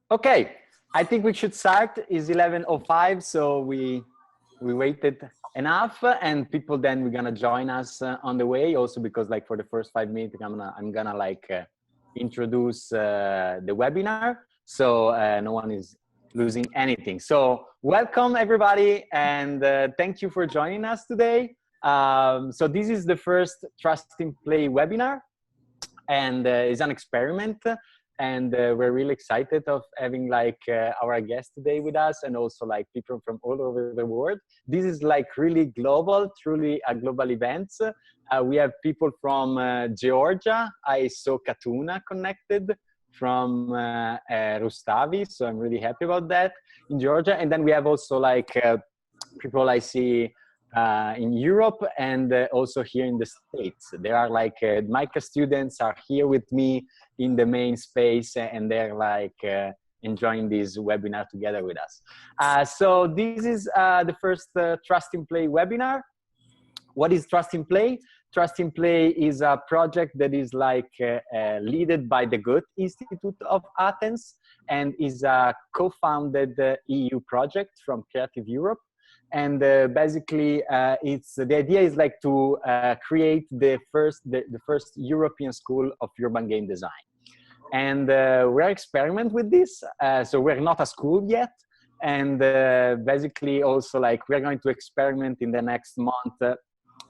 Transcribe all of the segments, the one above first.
Okay, I think we should start. It's 11:05, so we waited enough, and people then we're gonna join us on the way. Also because like for the first 5 minutes, I'm gonna like introduce the webinar, so no one is losing anything. So welcome everybody, and thank you for joining us today. So this is the first Trust in Play webinar, and it's an experiment. And we're really excited of having like our guest today with us, and also like people from all over the world. This is like really global, truly a global event. We have people from Georgia. I saw Katuna connected from Rustavi, so I'm really happy about that in Georgia. And then we have also like people I see in Europe, and also here in the States. There are like MICA students are here with me in the main space, and they're like enjoying this webinar together with us. So this is the first Trust in Play webinar. What is Trust in Play? Trust in Play is a project that is like led by the Goethe Institute of Athens, and is a co-founded EU project from Creative Europe. And basically, the idea is like to create the first European school of urban game design. And we're experimenting with this. So we're not a school yet. And basically also like we're going to experiment in the next month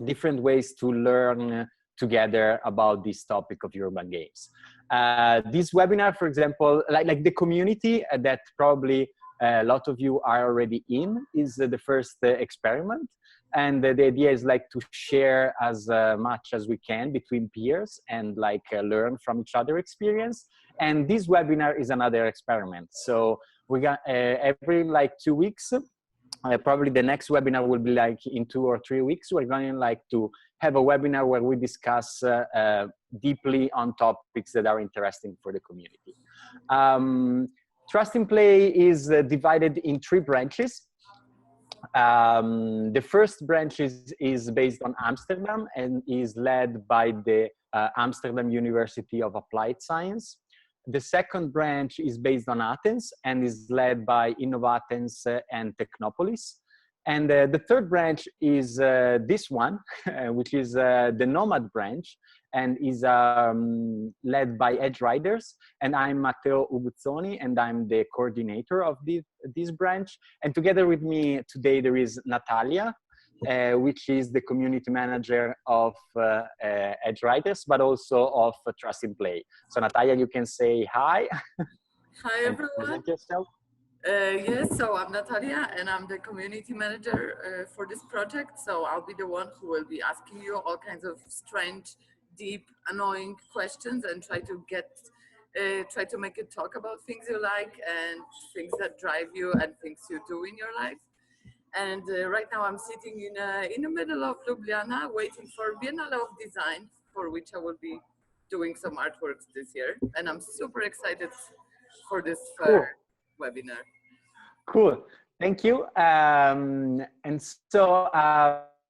different ways to learn together about this topic of urban games. This webinar, for example, like the community that probably a lot of you are already in, is the first experiment. And the idea is like to share as much as we can between peers and like learn from each other experience. And this webinar is another experiment. So we got every like 2 weeks, probably the next webinar will be like in 2 or 3 weeks. We're going like to have a webinar where we discuss deeply on topics that are interesting for the community. Trust in Play is divided in 3 branches. The first branch is based on Amsterdam and is led by the Amsterdam University of Applied Science. The second branch is based on Athens and is led by Innovathens and Technopolis. And the third branch is this one, which is the Nomad branch, and is led by Edge Riders. And I'm Matteo Uguzzoni, and I'm the coordinator of this branch. And together with me today, there is Natalia, which is the community manager of Edge Riders, but also of Trust in Play. So Natalia, you can say hi. Hi, everyone. Present yourself. Yes, so I'm Natalia, and I'm the community manager for this project. So I'll be the one who will be asking you all kinds of strange, deep, annoying questions, and try to make it talk about things you like and things that drive you and things you do in your life. And right now I'm sitting in the middle of Ljubljana, waiting for Biennale of Design, for which I will be doing some artworks this year. And I'm super excited for this webinar. Cool, thank you. And so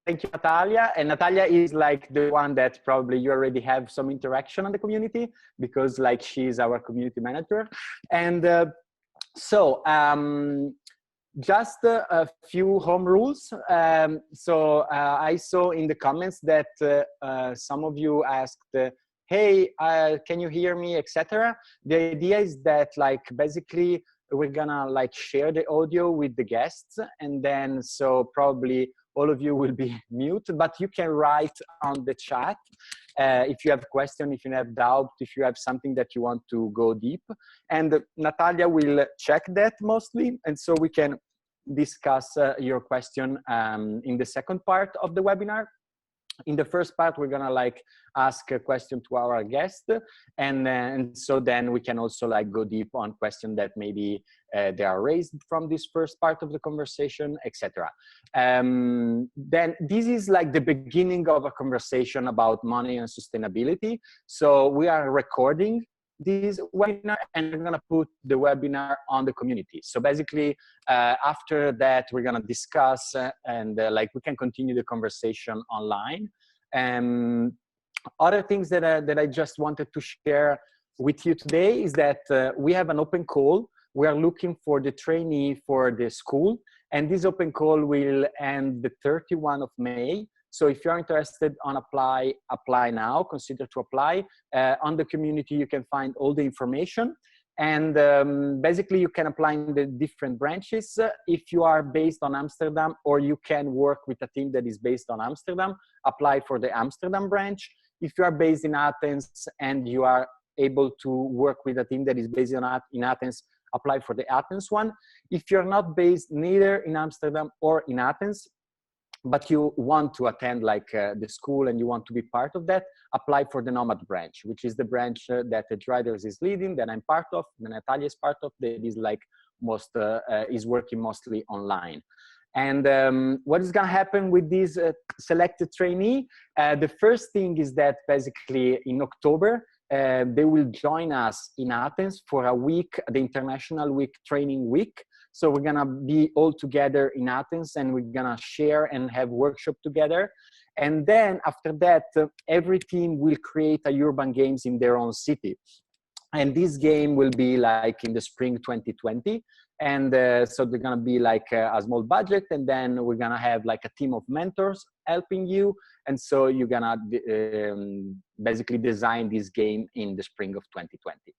thank you, Natalia. And Natalia is like the one that probably you already have some interaction on the community, because like she's our community manager. And just a few home rules. I saw in the comments that some of you asked, hey, can you hear me, etc. The idea is that like basically we're gonna like share the audio with the guests, and then so probably all of you will be mute, but you can write on the chat if you have a question, if you have doubt, if you have something that you want to go deep. And Natalia will check that mostly, and so we can discuss your question in the second part of the webinar. In the first part, we're gonna like ask a question to our guest, and so then we can also like go deep on questions that maybe they are raised from this first part of the conversation, etc. Then this is like the beginning of a conversation about money and sustainability. So we are recording this webinar, and we're gonna put the webinar on the community. So basically, after that, we're gonna discuss and like we can continue the conversation online. Other things that I just wanted to share with you today is that we have an open call we are looking for the trainee for the school. And this open call will end the 31 of May. So if you're interested on apply now, consider to apply. On the community, you can find all the information. And basically, you can apply in the different branches. If you are based on Amsterdam, or you can work with a team that is based on Amsterdam, apply for the Amsterdam branch. If you are based in Athens and you are able to work with a team that is based in Athens, apply for the Athens one. If you're not based neither in Amsterdam or in Athens, but you want to attend like the school and you want to be part of that, apply for the Nomad branch, which is the branch that the Riders is leading, that I'm part of, that Natalia is part of, that is like is working mostly online. And what is gonna happen with this selected trainee? The first thing is that basically in October, they will join us in Athens for a week, the International Week Training Week. So we're gonna be all together in Athens and we're gonna share and have workshop together. And then after that, every team will create a urban games in their own city. And this game will be like in the spring 2020. And so they're gonna be like a small budget, and then we're gonna have like a team of mentors helping you. And so you're gonna basically design this game in the spring of 2020.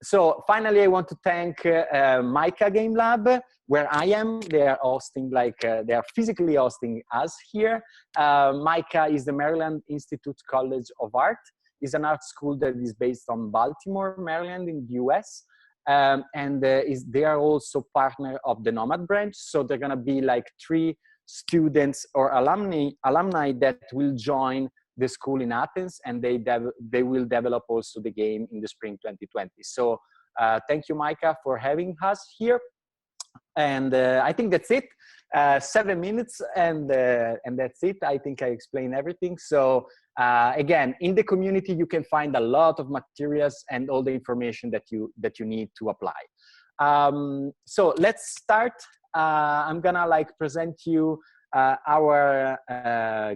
So finally, I want to thank Mica Game Lab, where I am. They are hosting, like they are physically hosting us here. Mica is the Maryland Institute College of Art. It's an art school that is based on Baltimore, Maryland in the US. They are also partner of the Nomad branch. So they're gonna be like 3 students or alumni that will join the school in Athens, and they will develop also the game in the spring 2020. So thank you, Mica, for having us here. And I think that's it. 7 minutes, and that's it. I think I explained everything. So again, in the community, you can find a lot of materials and all the information that you need to apply. So let's start. I'm gonna like present you our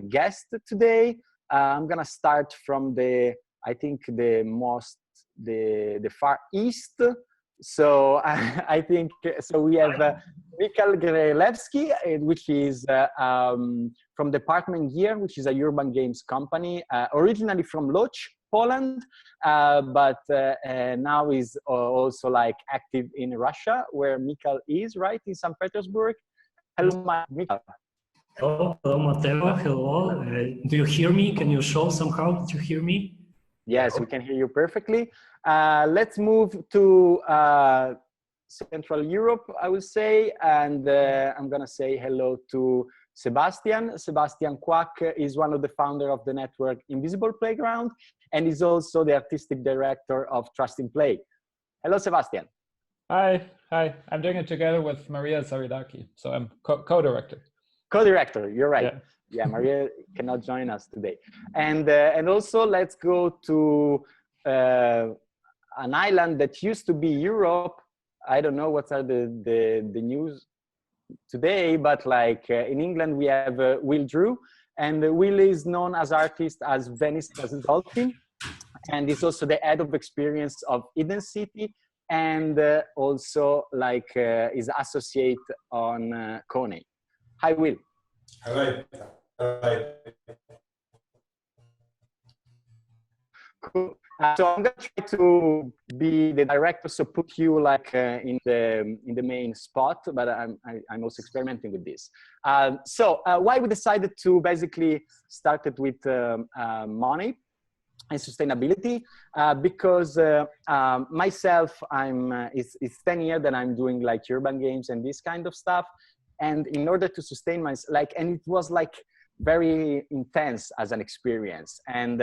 guest today. I'm gonna start from the far east. So I think so. We have Michał Grzelewski, which is from Department Gear, which is a urban games company, originally from Łódź, Poland, but now is also like active in Russia, where Michał is, right, in St. Petersburg. Hello, Michał. Hello, Matteo. Hello. Do you hear me? Can you show somehow that you hear me? Yes, we can hear you perfectly. Let's move to Central Europe, I will say, and I'm gonna say hello to Sebastian. Sebastian Quack is one of the founders of the network Invisible Playground, and is also the artistic director of Trust in Play. Hello, Sebastian. Hi. I'm doing it together with Maria Zaridaki, so I'm co-director. Co-director, you're right. Yeah, Maria cannot join us today. And also let's go to an island that used to be Europe. I don't know what are the news today, but like in England we have Will Drew, and Will is known as artist as Venice as Dolphin, and is also the head of experience of Eden City, and also like is associate on Kone. Hi, Will. Hello. Cool. So I'm gonna try to be the director, so put you like in the main spot, but I'm also experimenting with this. So why we decided to basically start it with money and sustainability, because myself, it's 10 years that I'm doing like urban games and this kind of stuff. And in order to sustain myself, and it was like very intense as an experience. And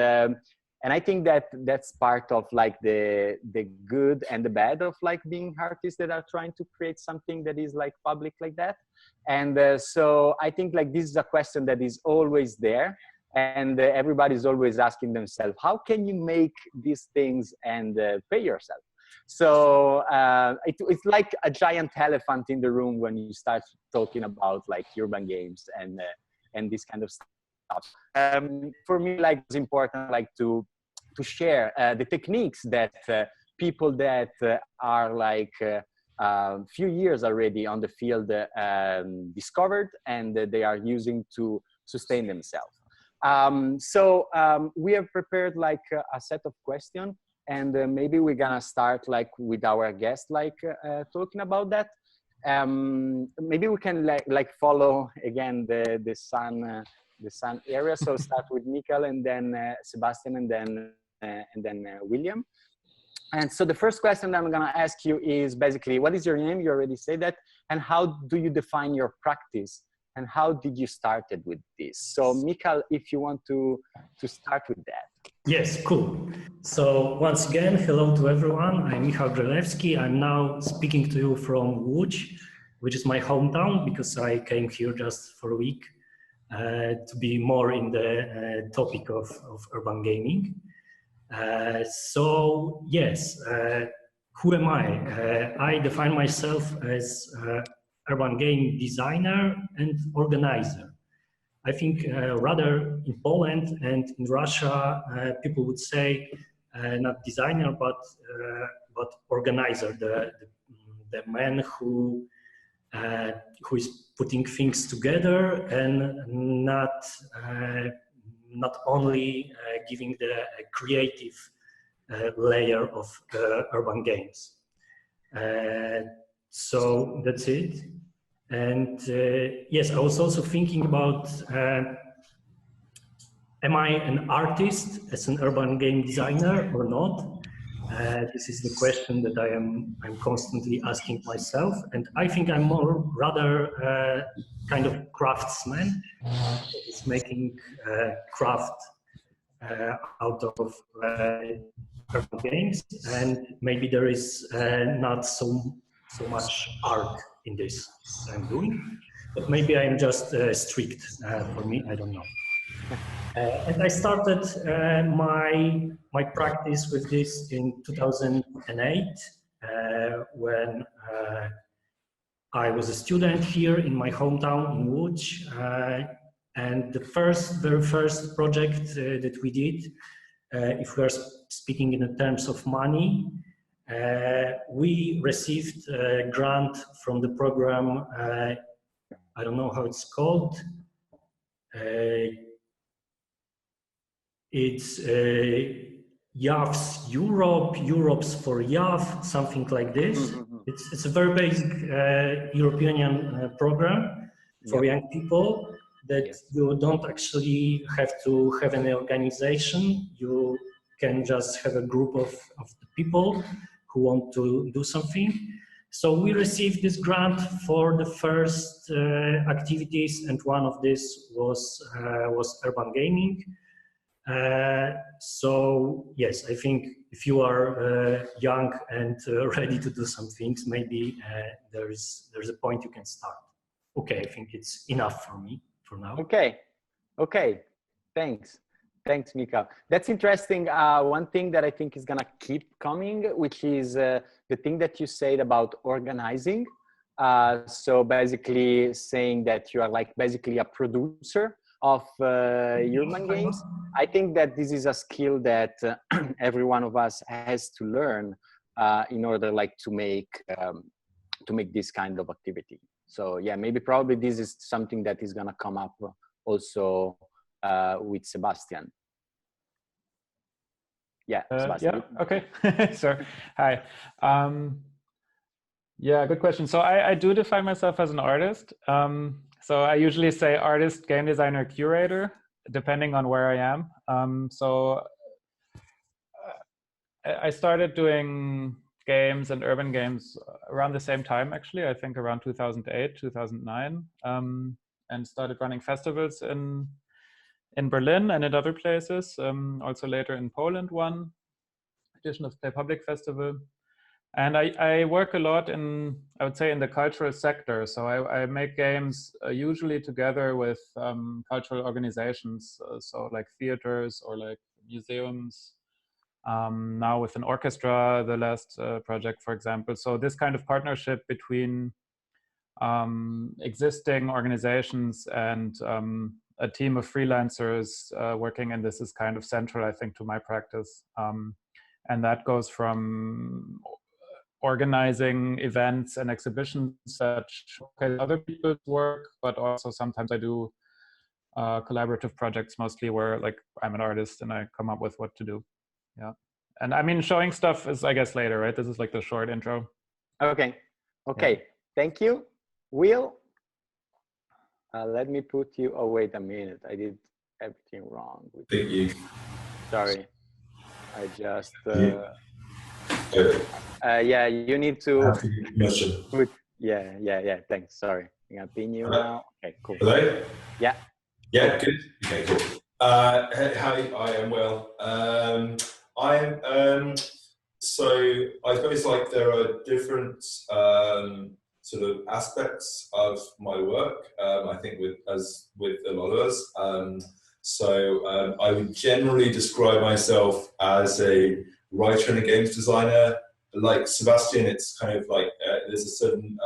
I think that that's part of like the good and the bad of like being artists that are trying to create something that is like public like that. And so I think like this is a question that is always there, and everybody's always asking themselves, how can you make these things and pay yourself? So it's like a giant elephant in the room when you start talking about like urban games and this kind of stuff. For me, like it's important like to share the techniques that people that are like few years already on the field discovered, and they are using to sustain themselves. We have prepared like a set of questions, and maybe we're gonna start like with our guest, like talking about that. Maybe we can like follow again the sun area. So start with Michał, and then Sebastian, and then William. And so the first question that I'm going to ask you is basically, what is your name? You already said that. And how do you define your practice? And how did you started with this? So Michał, if you want to start with that. Yes, cool. So once again, hello to everyone. I'm Michał Grzelewski. I'm now speaking to you from Łódź, which is my hometown, because I came here just for a week to be more in the topic of urban gaming. So yes, who am I? I define myself as urban game designer and organizer. I think rather in Poland and in Russia, people would say not designer, but organizer, the man who is putting things together and not only giving the creative layer of urban games. So that's it. And yes, I was also thinking about, am I an artist as an urban game designer or not? This is the question that I'm constantly asking myself. And I think I'm more rather kind of craftsman. It's making craft out of urban games, and maybe there is not so much art in this I'm doing, but maybe I'm just strict. For me, I don't know. And I started my practice with this in 2008 when I was a student here in my hometown in Łódź, and the very first project that we did, if we are speaking in terms of money, we received a grant from the program. I don't know how it's called. It's YAV's Europe's for YAV, something like this. It's a very basic European program for young people that you don't actually have to have any organization. You can just have a group of people who want to do something. So we received this grant for the first activities, and one of this was urban gaming. So yes, I think if you are young and ready to do some things, maybe there's a point you can start. Okay, I think it's enough for me for now. Okay, thanks, Michał. That's interesting. One thing that I think is gonna keep coming, which is the thing that you said about organizing. So basically saying that you are like basically a producer of urban games. I think that this is a skill that every one of us has to learn in order like to make this kind of activity. So yeah, maybe probably this is something that is gonna come up also with Sebastian. Yeah, Sebastian. Yeah, okay, sure. Hi. Yeah, good question. So I do define myself as an artist. So I usually say artist, game designer, curator, depending on where I am. So I started doing games and urban games around the same time, actually, I think around 2008, 2009, and started running festivals in Berlin and in other places, also later in Poland, one edition of the Public Festival. And I work a lot in, I would say, in the cultural sector. So I make games usually together with cultural organizations, so like theaters or like museums. Now with an orchestra, the last project, for example. So this kind of partnership between existing organizations and a team of freelancers working in this is kind of central, I think, to my practice. And that goes from organizing events and exhibitions that showcase other people's work, but also sometimes I do collaborative projects, mostly where like I'm an artist and I come up with what to do. Yeah. And I mean, showing stuff is, I guess, later, right? This is like the short intro. Okay. Okay. Yeah. Thank you. Will, let me put you, oh, wait a minute. I did everything wrong. Thank you. Sorry. I just, yeah, you need to put, yeah, thanks. Sorry. I'm gonna pin you now. Okay, cool. Hello? Yeah. Yeah, good. Okay, cool. Hi, I am Will. So I suppose like there are different sort of aspects of my work. I think as with a lot of us. I would generally describe myself as a writer and a games designer. Like Sebastian, it's kind of like there's a certain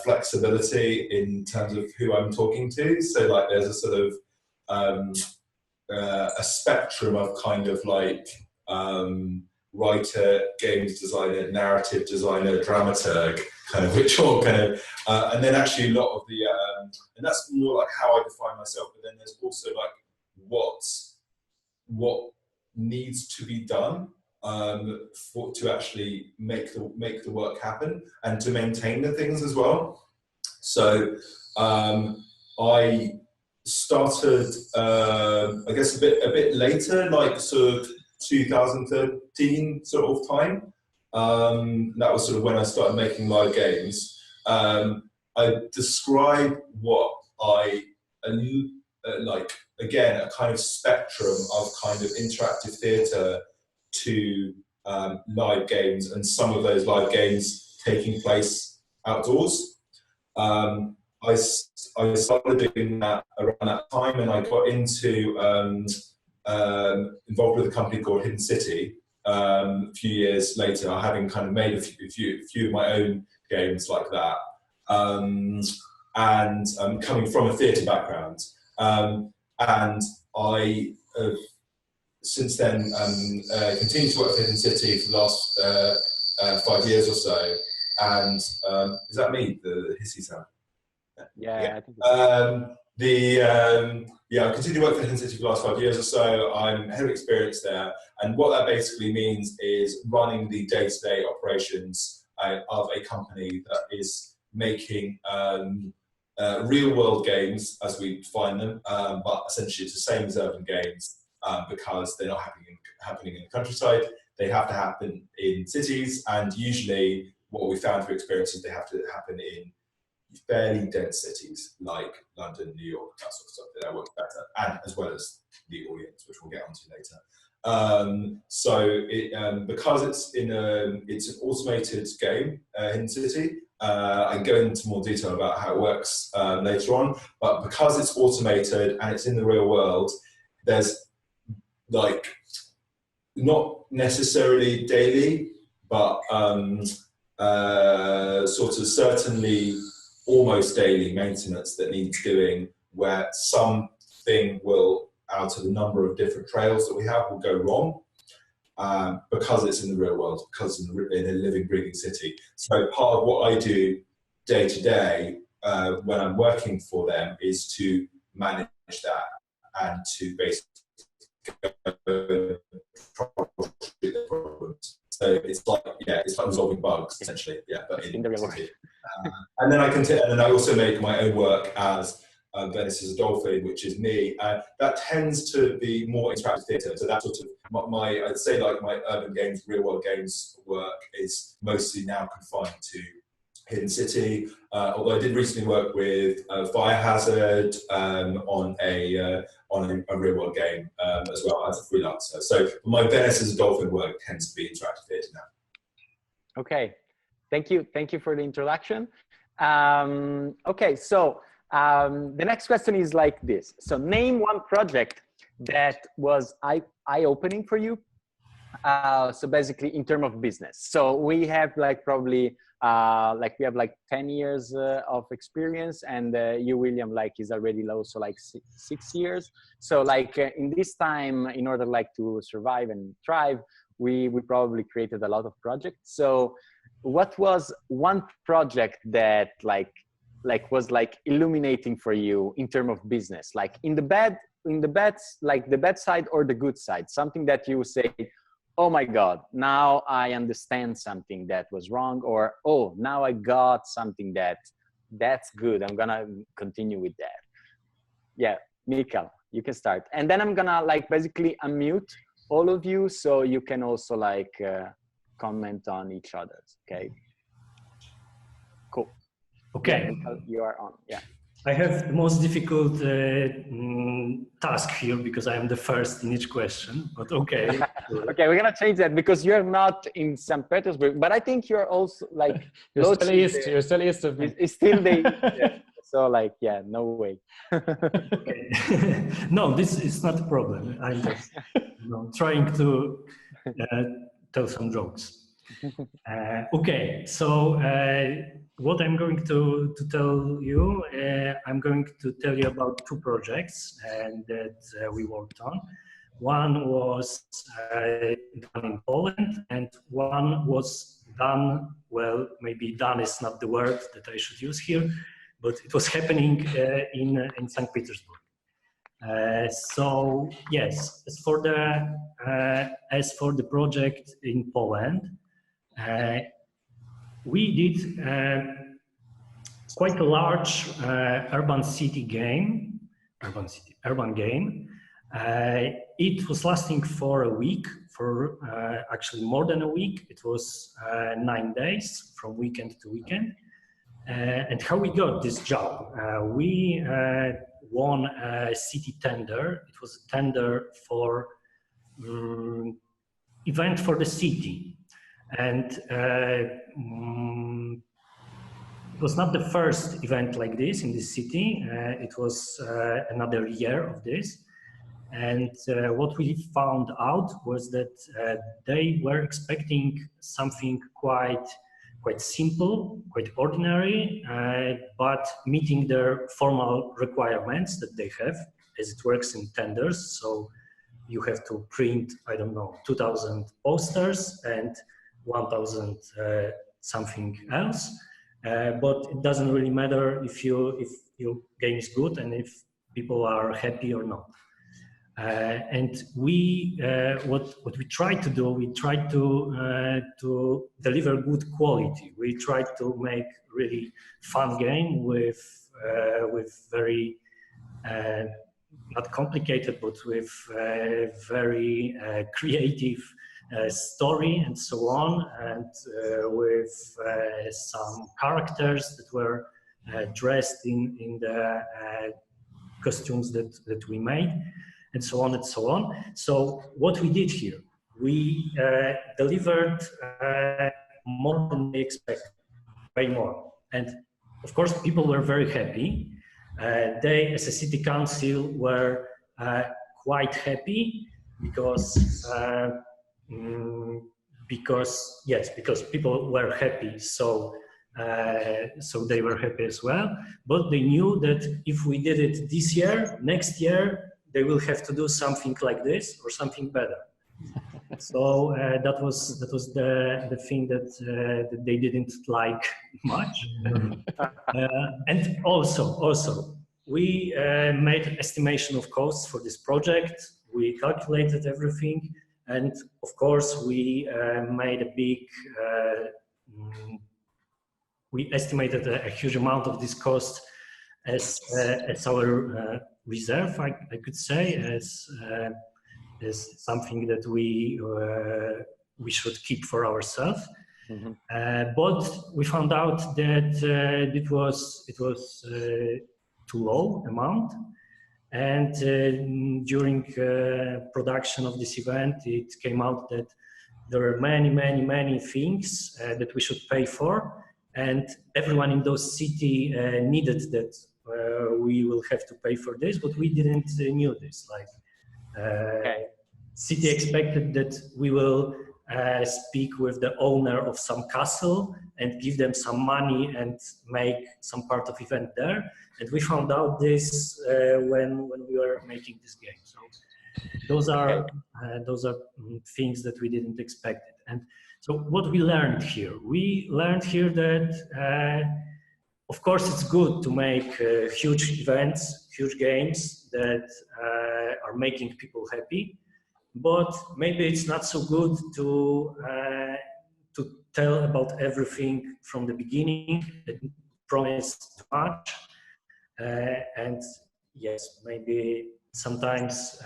flexibility in terms of who I'm talking to. So like there's a sort of a spectrum of kind of like writer, games designer, narrative designer, dramaturg, kind of, which all kind of, and then actually a lot of the, and that's more like how I define myself. But then there's also like what needs to be done to actually make the work happen and to maintain the things as well. So I started, I guess a bit later, like sort of 2013 sort of time. That was sort of when I started making live games. I describe what I like, again, a kind of spectrum of kind of interactive theatre to live games, and some of those live games taking place outdoors. I started doing that around that time, and I got into involved with a company called Hidden City a few years later, having kind of made a few of my own games like that, and coming from a theatre background. And I have since then continued to work for Hidden City for the last 5 years or so. And is that me, the hissy sound? Yeah. I continue to work for Hidden City for the last 5 years or so. I'm head of experience there, and what that basically means is running the day-to-day operations of a company that is making real-world games as we define them, but essentially it's the same as urban games because they're not happening in the countryside. They have to happen in cities, and usually what we found through experience is they have to happen in fairly dense cities like London, New York, that sort of stuff. That works better, and as well as the audience, which we'll get onto later. Because it's an automated game, Hidden City. I can go into more detail about how it works later on. But because it's automated and it's in the real world, there's like not necessarily daily, but sort of certainly almost daily maintenance that needs doing, where something will, out of a number of different trails that we have, will go wrong because it's in the real world, because it's in a living, breathing city. So part of what I do day to day when I'm working for them is to manage that and to basically troubleshoot the problems. So it's like resolving bugs essentially, but in the real world. And then I also make my own work as Venice is a Dolphin, which is me. That tends to be more interactive theatre. So that's sort of I'd say like my urban games, real world games work is mostly now confined to Hidden City. Although I did recently work with Fire Hazard on a real world game as well as a freelancer. So my Venice is a Dolphin work tends to be interactive theatre now. Okay, thank you for the introduction. Okay, so the next question is like this. So name one project that was eye-opening for you. So basically in terms of business. So we have like probably we have like 10 years of experience, and you, William, like is already low, so like 6 years. So like in this time, in order like to survive and thrive, we probably created a lot of projects. So what was one project that was like illuminating for you in terms of business, like in the bad like the bad side or the good side, something that you say, oh my God, now I understand something that was wrong, or oh, now I got something that's good, I'm gonna continue with that. Yeah, Michał, you can start, and then I'm gonna like basically unmute all of you so you can also like comment on each other's. Okay, cool. Okay, yeah, Michał, you are on. Yeah, I have the most difficult task here because I am the first in each question, but okay. okay, we're gonna change that because you're not in St. Petersburg, but I think you're also like you're still east of me. It's still the yeah. So like, yeah, no way. Okay. No, this is not a problem. I'm just trying to tell some jokes. Okay, so what I'm going to tell you, I'm going to tell you about two projects that we worked on. One was done in Poland, and one was done, well, maybe done is not the word that I should use here, but it was happening in St. Petersburg. So yes, as for the project in Poland, we did quite a large urban game. It was lasting for a week, for actually more than a week. It was 9 days from weekend to weekend. And how we got this job? We won a city tender. It was a tender for event for the city. And it was not the first event like this in this city. It was another year of this. And what we found out was that they were expecting something quite simple, quite ordinary, but meeting their formal requirements that they have, as it works in tenders. So you have to print, I don't know, 2,000 posters and 1,000 something else. But it doesn't really matter if your game is good and if people are happy or not. And what we tried to do, we tried to deliver good quality. We tried to make really fun game with very not complicated, but with very creative story and so on, and with some characters that were dressed in the costumes that we made, and so on and so on. So what we did here, we delivered more than we expected, way more. And of course, people were very happy. They, as a city council, were quite happy because people were happy. So they were happy as well. But they knew that if we did it this year, next year, they will have to do something like this or something better. So that was the thing that they didn't like much. And also we made estimation of costs for this project. We calculated everything, and of course we made a big. We estimated a huge amount of this cost as our reserve, I could say, as something that we should keep for ourselves. Mm-hmm. But we found out that it was too low amount, and during production of this event, it came out that there are many things that we should pay for, and everyone in those city needed that. We will have to pay for this, but we didn't knew this. Like, city expected that we will speak with the owner of some castle and give them some money and make some part of event there. And we found out this when we were making this game. So Those are things that we didn't expect. And so what we learned here? We learned here that, of course, it's good to make huge events, huge games that are making people happy, but maybe it's not so good to tell about everything from the beginning, promise too much, and yes, maybe sometimes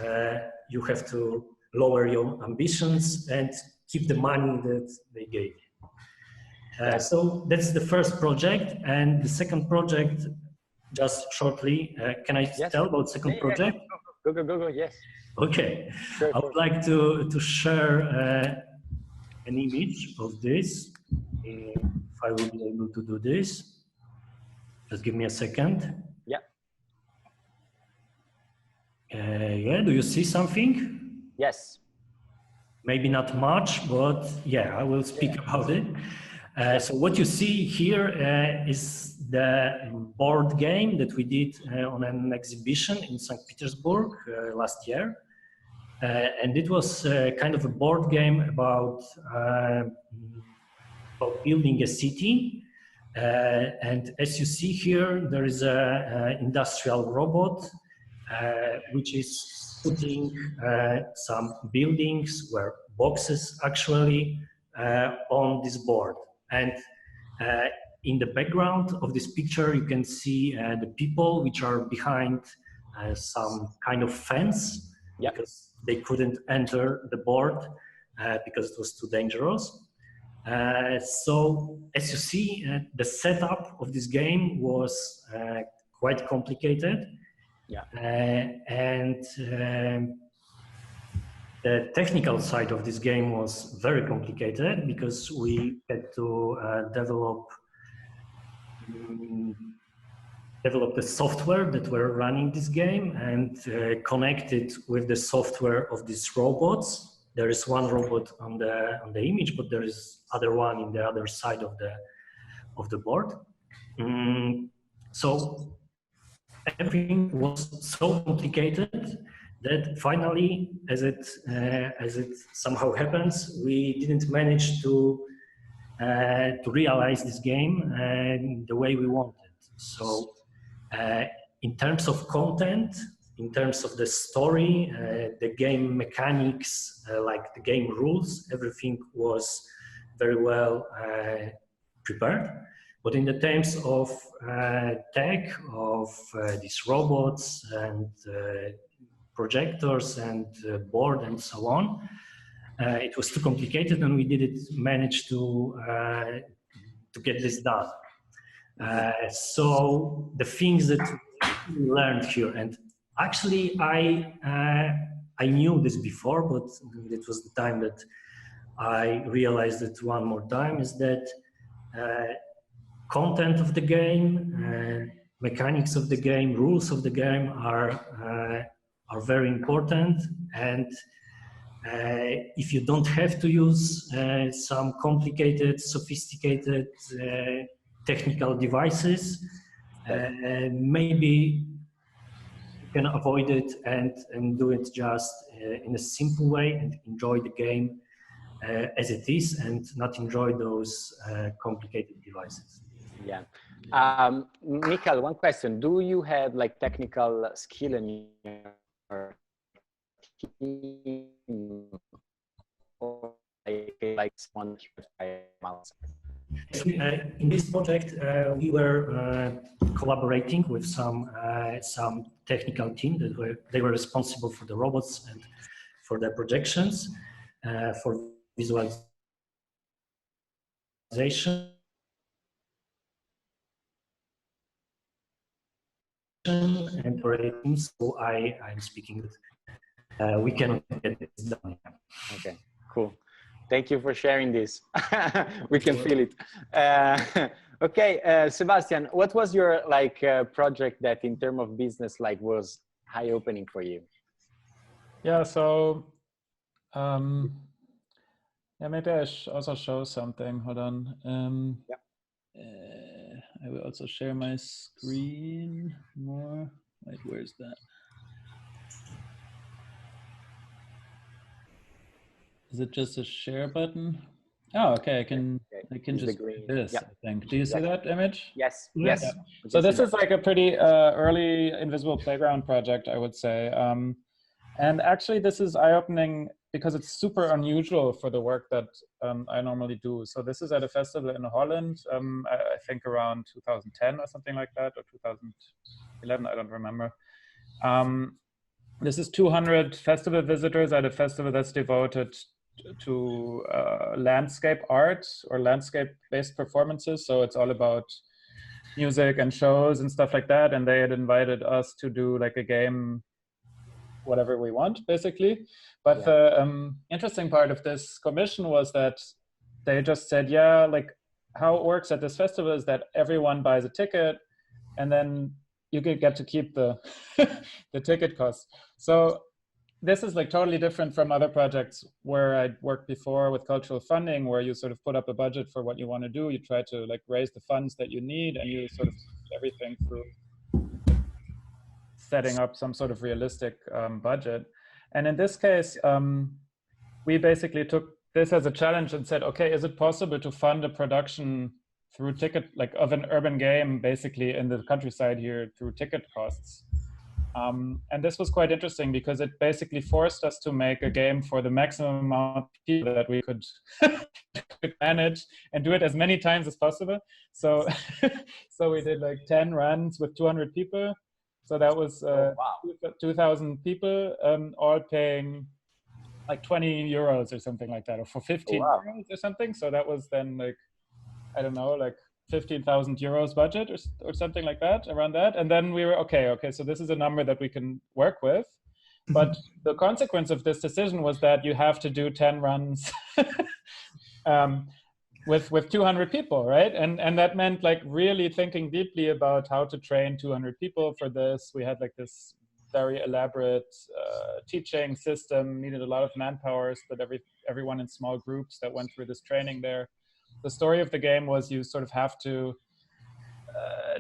you have to lower your ambitions and keep the money that they gave you. So that's the first project, and the second project, just shortly, can I tell about second project? Go, yes. Okay, Sure, I would like to share an image of this, if I will be able to do this. Just give me a second. Yeah. Yeah, do you see something? Yes. Maybe not much, but yeah, I will speak about it. So what you see here is the board game that we did on an exhibition in St. Petersburg last year. And it was kind of a board game about building a city. And as you see here, there is an industrial robot which is putting some buildings, where boxes actually, on this board. And in the background of this picture, you can see the people which are behind some kind of fence, because they couldn't enter the board because it was too dangerous. So as you see, the setup of this game was quite complicated. And the technical side of this game was very complicated, because we had to develop the software that were running this game and connect it with the software of these robots. There is one robot on the image, but there is other one in the other side of the board. So everything was so complicated that finally, as it somehow happens, we didn't manage to realize this game the way we wanted. So in terms of content, in terms of the story, the game mechanics, like the game rules, everything was very well prepared. But in the terms of tech, of these robots and projectors and board and so on, it was too complicated, and we didn't manage to get this done. So the things that we learned here, and actually I knew this before, but it was the time that I realized it one more time, is that content of the game, mechanics of the game, rules of the game are very important. And if you don't have to use some complicated, sophisticated technical devices, maybe you can avoid it and do it just in a simple way and enjoy the game as it is, and not enjoy those complicated devices. Yeah. Michał, one question. Do you have like technical skill in your team, or like someone in this project, we were collaborating with some technical team that they were responsible for the robots and for the projections, for visualization and operating. So I'm speaking that we cannot get this done. Okay, cool. Thank you for sharing this. We can feel it. Okay, Sebastian, what was your like project that in terms of business like was eye-opening for you? Yeah, so yeah, maybe I also show something. Hold on. I will also share my screen more. Wait, where's that? Is it just a share button? Oh, okay. I can It's just the green. do this. Yep. I think. Do you see that image? Yes. Yes. Yes. Yeah. So this is like a pretty early Invisible Playground project, I would say. And actually, this is eye-opening because it's super unusual for the work that I normally do. So this is at a festival in Holland, I think around 2010 or something like that, or 2011, I don't remember. This is 200 festival visitors at a festival that's devoted to landscape art or landscape-based performances. So it's all about music and shows and stuff like that. And they had invited us to do like a game, whatever we want, basically. But the interesting part of this commission was that they just said, yeah, like how it works at this festival is that everyone buys a ticket and then you get to keep the the ticket costs. So this is like totally different from other projects where I'd worked before with cultural funding, where you sort of put up a budget for what you want to do. You try to like raise the funds that you need, and you sort of everything through setting up some sort of realistic budget. And in this case, we basically took this as a challenge and said, okay, is it possible to fund a production through ticket, like of an urban game, basically in the countryside here through ticket costs? And this was quite interesting because it basically forced us to make a game for the maximum amount of people that we could manage and do it as many times as possible. So, so we did like 10 runs with 200 people. So that was 2,000 people, all paying like 20 euros or something like that, or for 15 euros or something. So that was then like, I don't know, like 15,000 euros budget or something like that, around that. And then we were, okay, so this is a number that we can work with. But the consequence of this decision was that you have to do 10 runs with 200 people, right? And that meant like really thinking deeply about how to train 200 people for this. We had like this very elaborate teaching system, needed a lot of manpower, but everyone in small groups that went through this training there. The story of the game was you sort of have to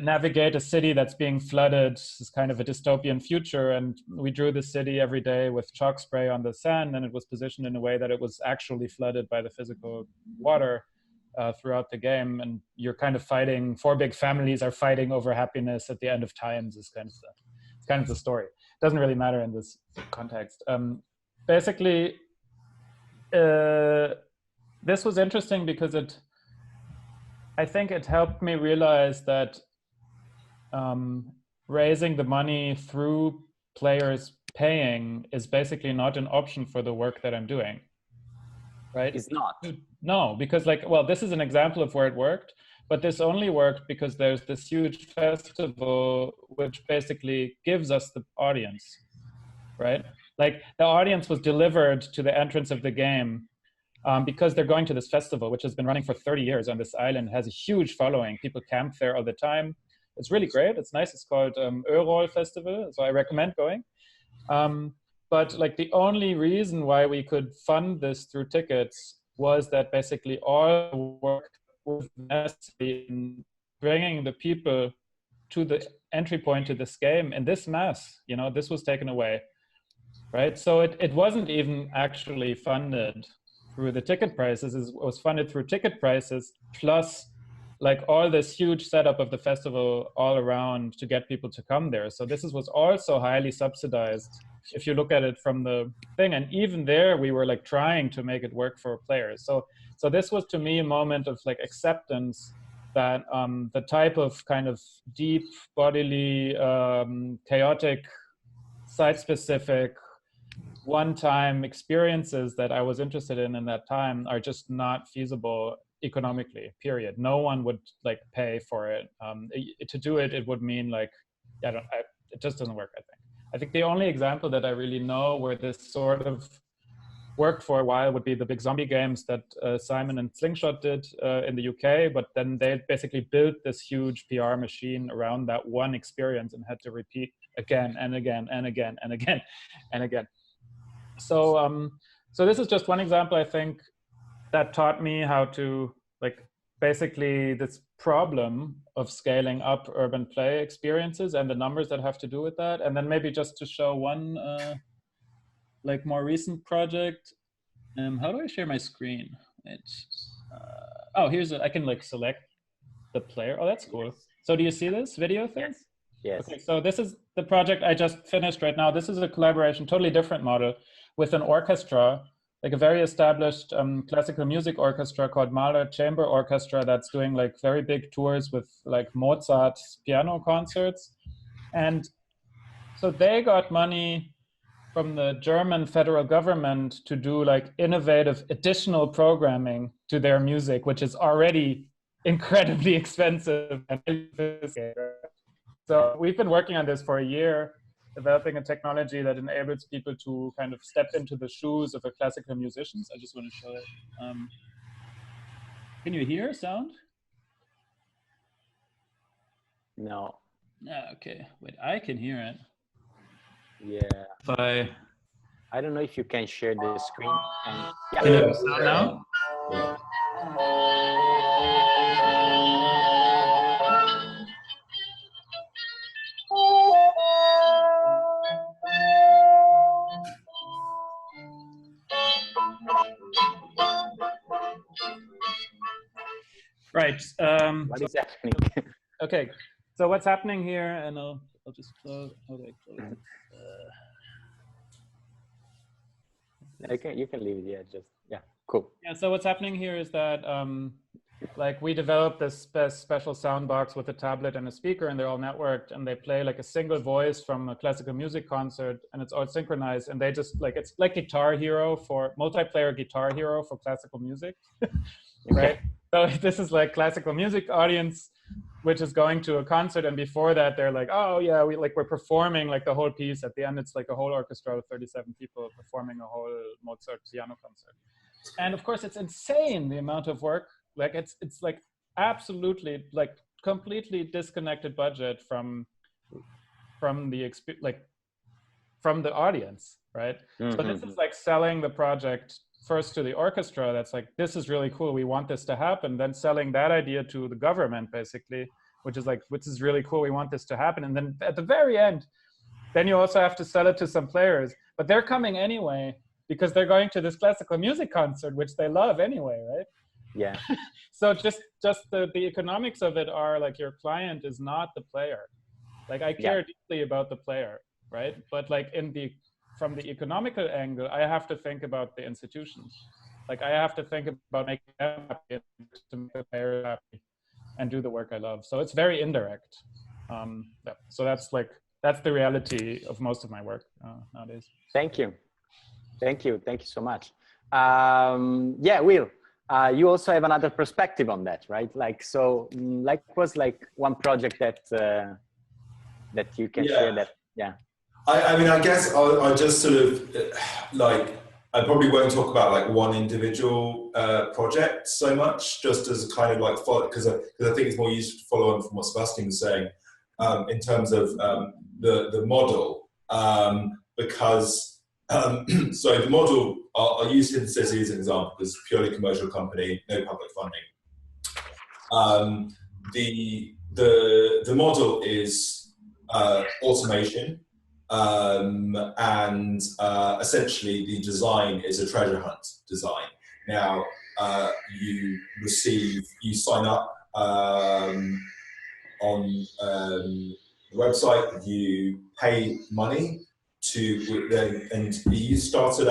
navigate a city that's being flooded. It's kind of a dystopian future, and we drew the city every day with chalk spray on the sand, and it was positioned in a way that it was actually flooded by the physical water throughout the game. And you're kind of fighting, 4 big families are fighting over happiness at the end of times. It's kind of the story. It doesn't really matter in this context. Basically, this was interesting because I think it helped me realize that raising the money through players paying is basically not an option for the work that I'm doing, right? It's not. No, because like, well, this is an example of where it worked, but this only worked because there's this huge festival which basically gives us the audience, right? Like the audience was delivered to the entrance of the game because they're going to this festival, which has been running for 30 years on this island, has a huge following. People camp there all the time. It's really great. It's nice. It's called Euroll Festival, so I recommend going. But like the only reason why we could fund this through tickets was that basically all the work was necessary in bringing the people to the entry point to this game in this mass. You know, this was taken away, right? So it wasn't even actually funded through the ticket prices. It was funded through ticket prices plus like all this huge setup of the festival all around to get people to come there. So this was also highly subsidized if you look at it from the thing. And even there we were like trying to make it work for players. So this was to me a moment of like acceptance that the type of kind of deep bodily chaotic site-specific one-time experiences that I was interested in that time are just not feasible economically, period. No one would like pay for it. To do it, it would mean like, it just doesn't work, I think. I think the only example that I really know where this sort of worked for a while would be the big zombie games that Simon and Slingshot did in the UK, but then they basically built this huge PR machine around that one experience and had to repeat again and again and again and again and again. So, so this is just one example, I think, that taught me how to like basically this problem of scaling up urban play experiences and the numbers that have to do with that. And then maybe just to show one like more recent project. How do I share my screen? Oh, here's I can like select the player. Oh, that's cool. So do you see this video thing? Yes. Yes. Okay, so this is the project I just finished right now. This is a collaboration, totally different model, with an orchestra, like a very established classical music orchestra called Mahler Chamber Orchestra that's doing like very big tours with like Mozart piano concerts. And so they got money from the German federal government to do like innovative additional programming to their music, which is already incredibly expensive. So we've been working on this for a year, developing a technology that enables people to kind of step into the shoes of a classical musician. I just want to show it. Can you hear sound? No. Okay, wait, I can hear it. Yeah. If I don't know if you can share the screen. And yeah. Can you hear sound now? Yeah. Right. What is happening? Okay. So what's happening here, and I'll just close. How do I close it? You can leave it. Yeah. Just yeah. Cool. Yeah. So what's happening here is that like we developed this special sound box with a tablet and a speaker, and they're all networked, and they play like a single voice from a classical music concert, and it's all synchronized, and they just like, it's like Guitar Hero for multiplayer Guitar Hero for classical music, right? So this is like classical music audience, which is going to a concert, and before that they're like, oh yeah, we're performing like the whole piece. At the end, it's like a whole orchestra of 37 people performing a whole Mozart piano concert. And of course, it's insane the amount of work. Like it's like absolutely like completely disconnected budget from the from the audience, right? Mm-hmm. So this is like selling the project first to the orchestra. That's like, this is really cool, we want this to happen. Then selling that idea to the government, basically, which is like, which is really cool, we want this to happen. And then at the very end, then you also have to sell it to some players, but they're coming anyway because they're going to this classical music concert, which they love anyway, right? Yeah. So just the economics of it are like, your client is not the player. Like I care deeply about the player, right? But like from the economical angle, I have to think about the institutions. Like I have to think about making them happy, to make the player happy, and do the work I love. So it's very indirect. Yeah. So that's the reality of most of my work nowadays. Thank you so much. Yeah, Will, you also have another perspective on that, right? Like, so like was like one project that you can share that. Yeah. I mean, I guess I'll just sort of like, I probably won't talk about like one individual project so much, just as a kind of like follow, because I think it's more useful to follow on from what Sebastian was saying in terms of the model, because so the model, I'll use Synthesys as an example, because it's a purely commercial company, no public funding. The model is automation. And essentially the design is a treasure hunt design. Now you sign up on the website, you pay money and you started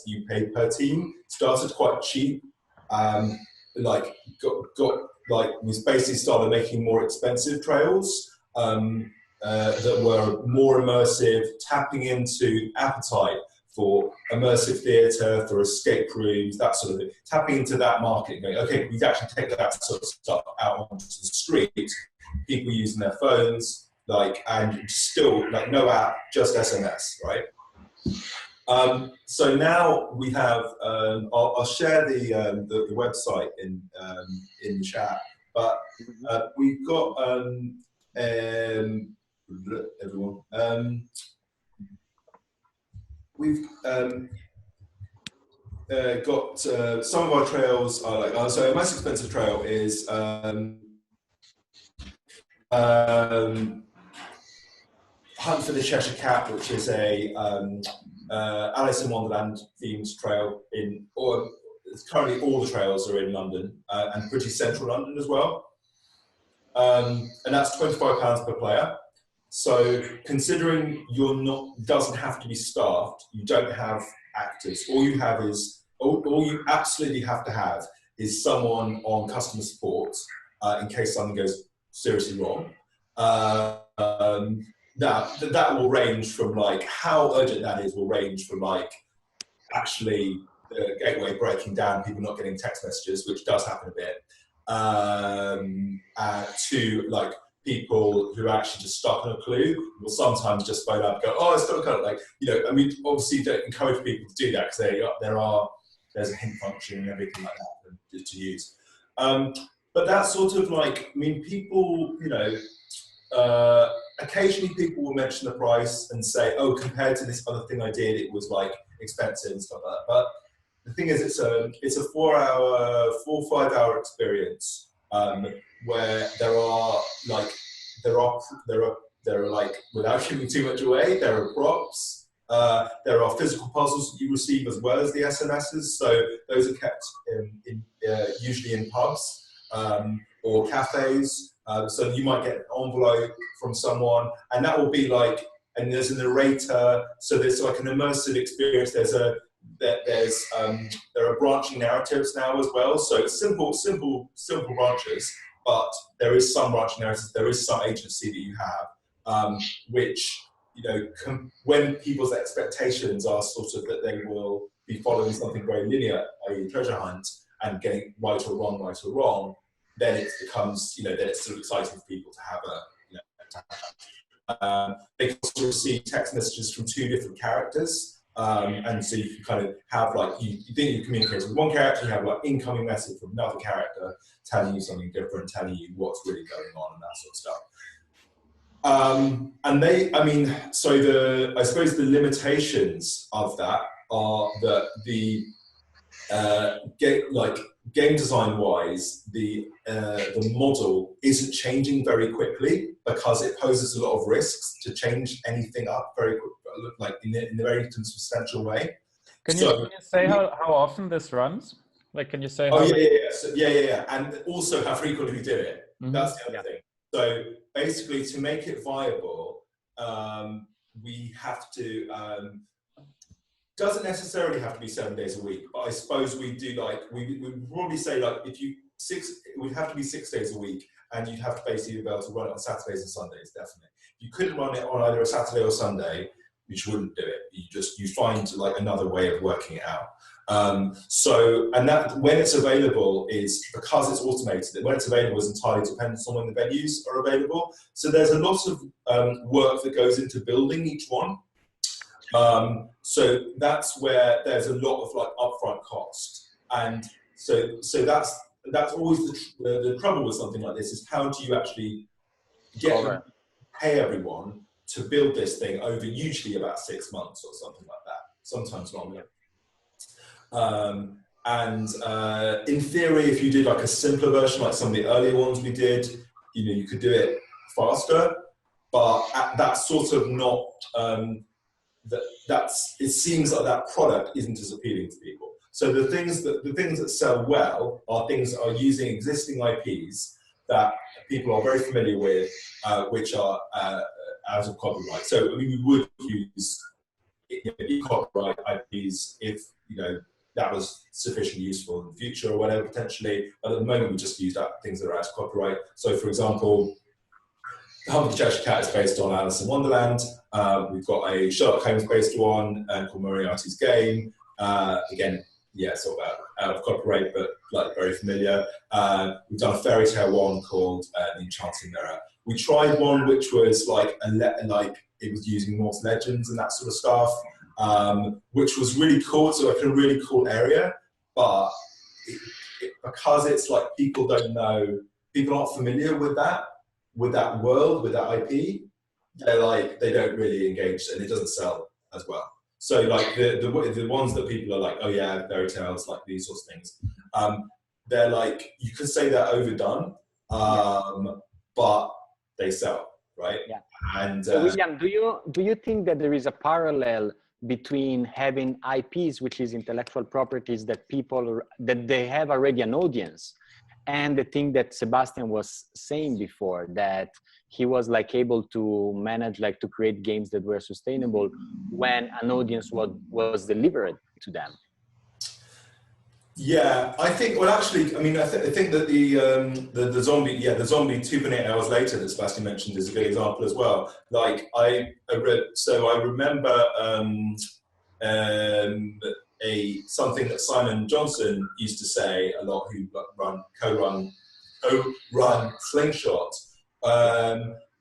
you pay per team, started quite cheap, like we basically started making more expensive trails. That were more immersive, tapping into appetite for immersive theatre, for escape rooms, that sort of thing. Tapping into that market, going, okay, we actually take that sort of stuff out onto the street, people using their phones, like, and still, like, no app, just SMS, right? So now we have, I'll share the website in the chat, but we've got, everyone. We've got some of our trails are like, so our most expensive trail is Hunt for the Cheshire Cat, which is a Alice in Wonderland themed trail or currently all the trails are in London and pretty central London as well. And that's £25 per player. So considering doesn't have to be staffed, you don't have actors. All you have is, all you absolutely have to have is someone on customer support in case something goes seriously wrong. That will range from like, how urgent that is will range from like actually the gateway breaking down, people not getting text messages, which does happen a bit, to like people who are actually just stuck on a clue will sometimes just phone up and go, oh, it's not kind of like, you know, I mean, obviously don't encourage people to do that because there's a hint function and everything like that to use. But that's sort of like, I mean, people, you know, occasionally people will mention the price and say, oh, compared to this other thing I did, it was like expensive and stuff like that. But the thing is, it's a 4 or 5 hour experience where there are like, without giving too much away, there are props, there are physical puzzles that you receive as well as the SMSs. So those are kept usually in pubs or cafes. So you might get an envelope from someone, and that will be like, and there's a narrator. So there's like an immersive experience. There are branching narratives now as well. So it's simple branches, but there is some branching narratives. There is some agency that you have, which, you know, when people's expectations are sort of that they will be following something very linear, i.e. treasure hunt, and getting right or wrong, then it becomes, you know, then it's sort of exciting for people to have they can also receive text messages from 2 different characters. And so you can kind of have like, you think you communicate with one character, you have like incoming message from another character telling you something different, telling you what's really going on and that sort of stuff. And I suppose the limitations of that are that game design wise, the model isn't changing very quickly because it poses a lot of risks to change anything up very quickly, like in a very substantial way. Can you say how often this runs? Like, can you say? Oh yeah. And also how frequently we do it. Mm-hmm. That's the other thing. So basically, to make it viable, we have to. Doesn't necessarily have to be 7 days a week, but I suppose we do like we probably say like it would have to be 6 days a week, and you'd have to basically be able to run it on Saturdays and Sundays. Definitely, you couldn't run it on either a Saturday or Sunday. You just wouldn't do it. You find like another way of working it out. And that when it's available is because it's automated. When it's available is entirely dependent on when the venues are available. So there's a lot of work that goes into building each one. So that's where there's a lot of like upfront cost, and so that's always the trouble with something like this is how do you actually pay everyone to build this thing over usually about 6 months or something like that, sometimes longer. In theory, if you did like a simpler version, like some of the earlier ones we did, you know, you could do it faster, but that's sort of not. It seems like that product isn't as appealing to people. So the things that sell well are things that are using existing IPs that people are very familiar with, which are out of copyright. So I mean, we would use copyright IPs if, you know, that was sufficiently useful in the future or whatever potentially. But at the moment, we just use things that are out of copyright. So for example, The Humpty Cheshire Cat is based on Alice in Wonderland. We've got a Sherlock Holmes based one called Moriarty's Game. Again, yeah, sort of out of copyright, but like very familiar. We've done a fairy tale one called The Enchanting Mirror. We tried one which was like it was using Norse legends and that sort of stuff, which was really cool. So like a really cool area, but because it's like people don't know, people aren't familiar with that world, with that IP, they don't really engage, and it doesn't sell as well. So like the ones that people are like, oh yeah, fairy tales, like these sorts of things, they're like, you could say they're overdone, but they sell, right? Yeah. And so William, do you think that there is a parallel between having IPs, which is intellectual properties that that they have already an audience, and the thing that Sebastian was saying before, that he was like able to manage like to create games that were sustainable when an audience was delivered to them. Yeah, I think. Well, actually, I mean, I think that the zombie, the zombie 2.8 hours later that Sebastian mentioned is a good example as well. Like I remember something that Simon Johnson used to say a lot, who co-run Slingshot,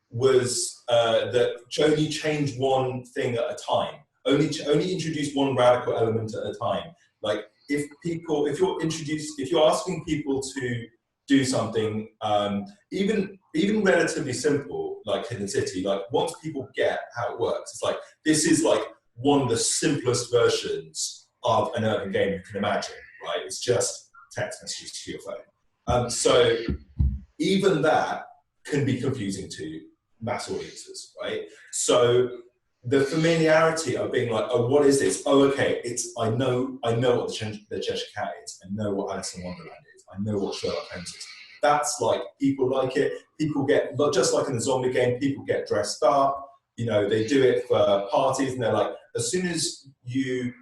was that only change one thing at a time. Only introduce one radical element at a time. Like if you're asking people to do something, even relatively simple, like Hidden City, like once people get how it works, it's like, this is like one of the simplest versions of an urban game you can imagine, right? It's just text messages to your phone. So even that can be confusing to mass audiences, right? So the familiarity of being like, oh, what is this? Oh, okay, I know what the Cheshire Cat is. I know what Alice in Wonderland is. I know what Sherlock Holmes is. That's like, people like it. People get, just like in the zombie game, people get dressed up. You know, they do it for parties, and they're like, as soon as you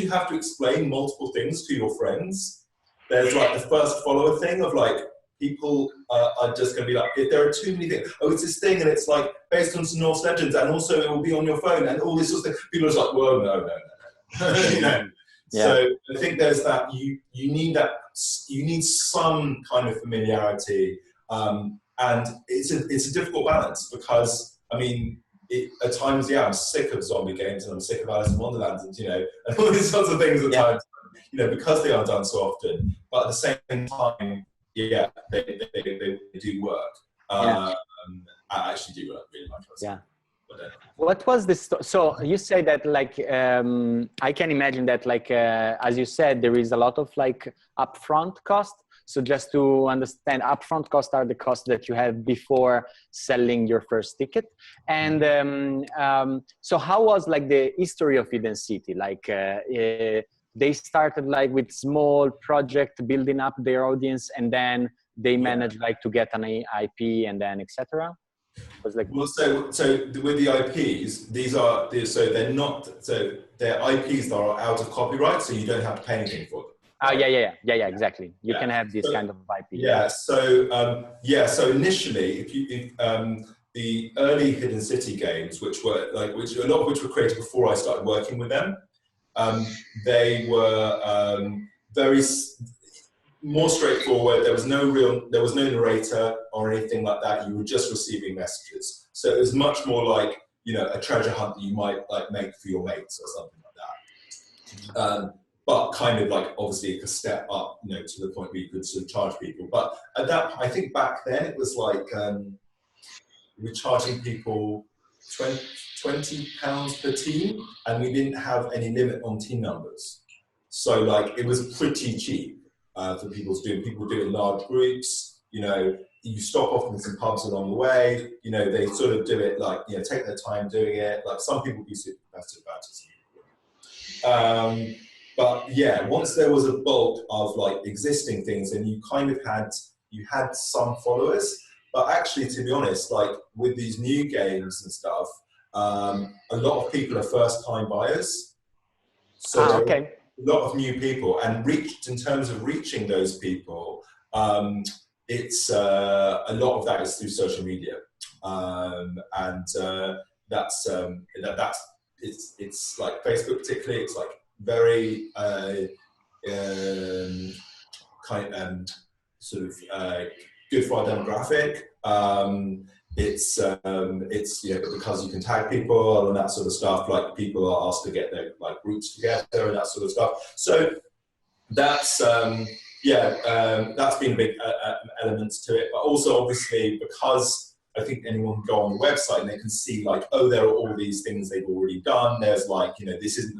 have to explain multiple things to your friends, there's like the first follower thing of like, people are just going to be like, if there are too many things, oh, it's this thing, and it's like based on some Norse legends, and also it will be on your phone, and all this sort of thing. People are just like, well, no. You know? Yeah. So I think there's that, you need some kind of familiarity, and it's a difficult balance, because, I mean, at times, I'm sick of zombie games, and I'm sick of Alice in Wonderland, and, you know, and all these sorts of things at times, you know, because they are done so often, but at the same time, yeah, they do work. I actually do work really much. Yeah. What was this? So you say that, like, I can imagine that, like, as you said, there is a lot of like upfront cost. So just to understand, upfront costs are the costs that you have before selling your first ticket. And so how was like the history of Hidden City? Like, they started like with small project, building up their audience, and then they managed like to get an IP, and then etc. Like, well, so with the IPs, they're not, so they're IPs that are out of copyright, so you don't have to pay anything for them. Yeah, exactly. You can have this kind of IP. Yeah. So initially, if the early Hidden City games, which a lot of which were created before I started working with them, they were very more straightforward. There was no narrator or anything like that. You were just receiving messages. So it was much more like, you know, a treasure hunt that you might like make for your mates or something like that. But kind of like obviously a step up, you know, to the point where you could sort of charge people. But at that, I think back then it was like we were charging people £20 per team, and we didn't have any limit on team numbers. So like it was pretty cheap for people to do. People do it in large groups. You know, you stop off in some pubs along the way. You know, they sort of do it like, you know, take their time doing it. Like some people be super competitive about it. But yeah, once there was a bulk of like existing things, and you kind of had some followers. But actually, to be honest, like with these new games and stuff, a lot of people are first-time buyers. So there are a lot of new people, and in terms of reaching those people, it's a lot of that is through social media, and that's it's like Facebook particularly. It's like very sort of good for our demographic. It's you know, because you can tag people and that sort of stuff. Like people are asked to get their like groups together and that sort of stuff. So that's that's been a big elements to it. But also obviously because I think anyone can go on the website and they can see like, oh, there are all these things they've already done. There's like, you know, this isn't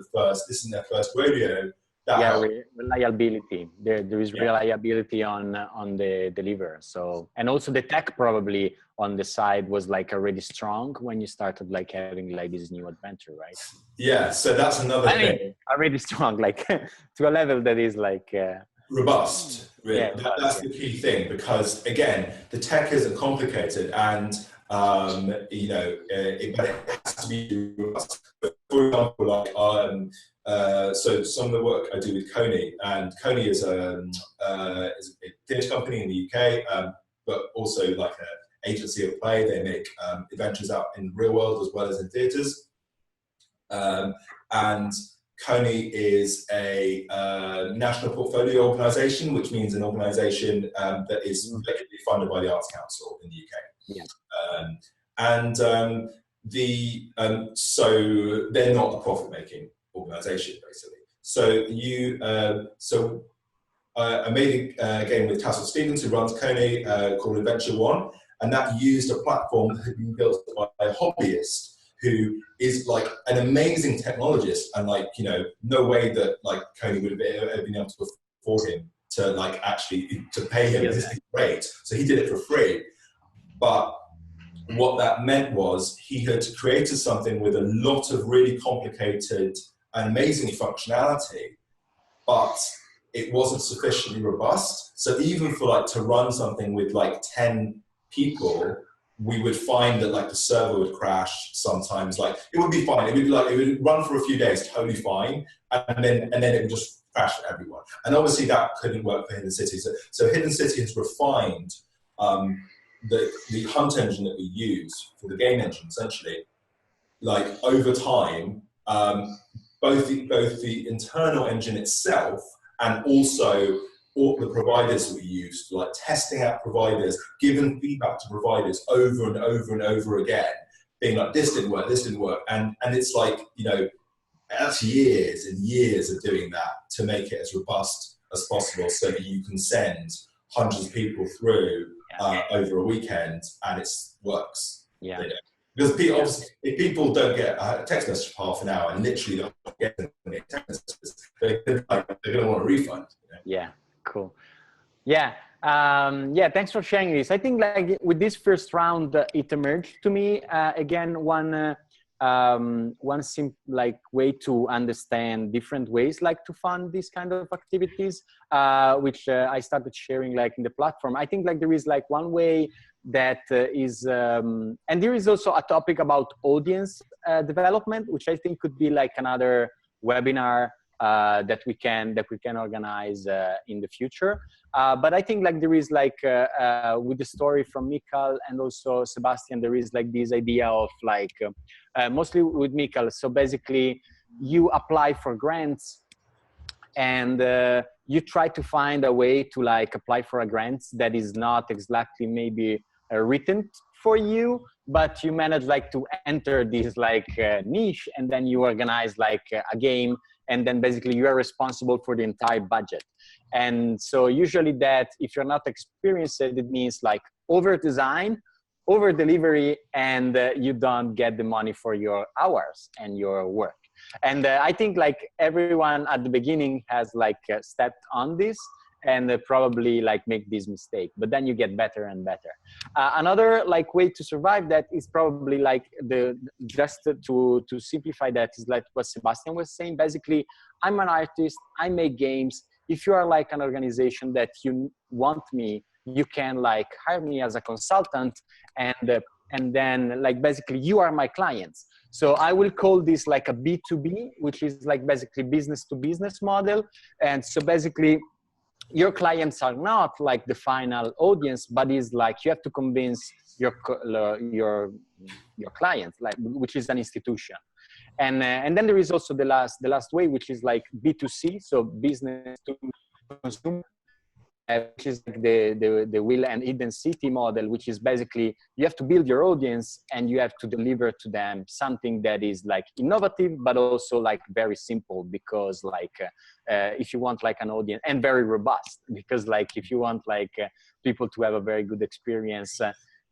their first rodeo. that yeah, helped. reliability. There is reliability on the deliver. So, and also the tech probably on the side was like already strong when you started like having like this new adventure, right? Yeah, so that's another thing. Already strong, like to a level that is like Robust, really. Yeah, That's the key thing, because again, the tech isn't complicated, and you know, but it has to be robust. For example, like so some of the work I do with Coney, and Coney is a theatre company in the UK, but also like an agency of play. They make adventures out in the real world as well as in theatres, and Coney is a national portfolio organisation, which means an organisation that is regularly funded by the Arts Council in the UK. Yeah. So they're not a profit-making organisation, basically. So I made a game with Tassel Stevens, who runs Coney, called Adventure One, and that used a platform that had been built by a hobbyist who is like an amazing technologist, and like, you know, no way that like Coney would have been able to afford him to like actually to pay him his rate. So he did it for free. But what that meant was he had created something with a lot of really complicated and amazing functionality, but it wasn't sufficiently robust. So even for like to run something with like 10 people, we would find that like the server would crash sometimes. Like it would be fine. It would be like, it would run for a few days totally fine, and then it would just crash for everyone. And obviously that couldn't work for Hidden City. So Hidden City has refined the hunt engine that we use for the game engine, essentially. Like over time, both the internal engine itself and also all the providers that we used, like testing out providers, giving feedback to providers over and over and over again, being like, this didn't work. And it's like, you know, that's years and years of doing that to make it as robust as possible so that you can send hundreds of people through over a weekend and it works. Yeah. You know? Because people, obviously, if people don't get a text message for half an hour and literally don't get text messages, they're going to want a refund. You know? Yeah. Cool. Yeah. Thanks for sharing this. I think like with this first round, it emerged to me again one like way to understand different ways like to fund these kind of activities, which I started sharing like in the platform. I think like there is like one way that is, and there is also a topic about audience development, which I think could be like another webinar that we can organize in the future. But I think like there is like with the story from Michał and also Sebastian, there is like this idea of like mostly with Michał. So basically, you apply for grants and you try to find a way to like apply for a grant that is not exactly maybe written for you, but you manage like to enter this like niche, and then you organize like a game, and then basically you are responsible for the entire budget. And so usually that, if you're not experienced, it means like over design, over delivery, and you don't get the money for your hours and your work. And I think like everyone at the beginning has like stepped on this and probably like make this mistake, but then you get better and better. Another like way to survive that is probably like just to simplify that is like what Sebastian was saying. Basically, I'm an artist, I make games. If you are like an organization that you want me, you can like hire me as a consultant, and then like basically you are my clients. So I will call this like a B2B, which is like basically business to business model. And so basically, your clients are not like the final audience, but is like you have to convince your clients, like, which is an institution. And then there is also the last way, which is like B2C, so business to consumer, which is like the Will and Hidden City model, which is basically you have to build your audience and you have to deliver to them something that is like innovative, but also like very simple, because like if you want like an audience, and very robust, because like if you want like people to have a very good experience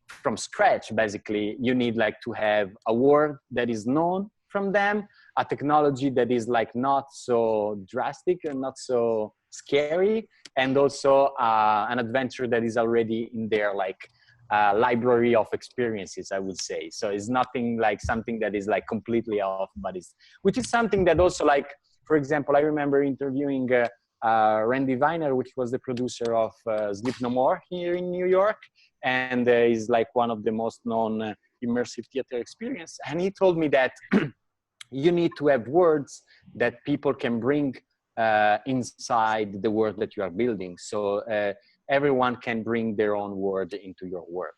from scratch, basically you need like to have a word that is known from them, a technology that is like not so drastic and not so scary, and also an adventure that is already in their like library of experiences, I would say. So it's nothing like something that is like completely off, but it's, which is something that also like, for example, I remember interviewing Randy Viner, which was the producer of Sleep No More here in New York, and is like one of the most known immersive theater experience. And he told me that you need to have words that people can bring inside the world that you are building. So everyone can bring their own word into your work.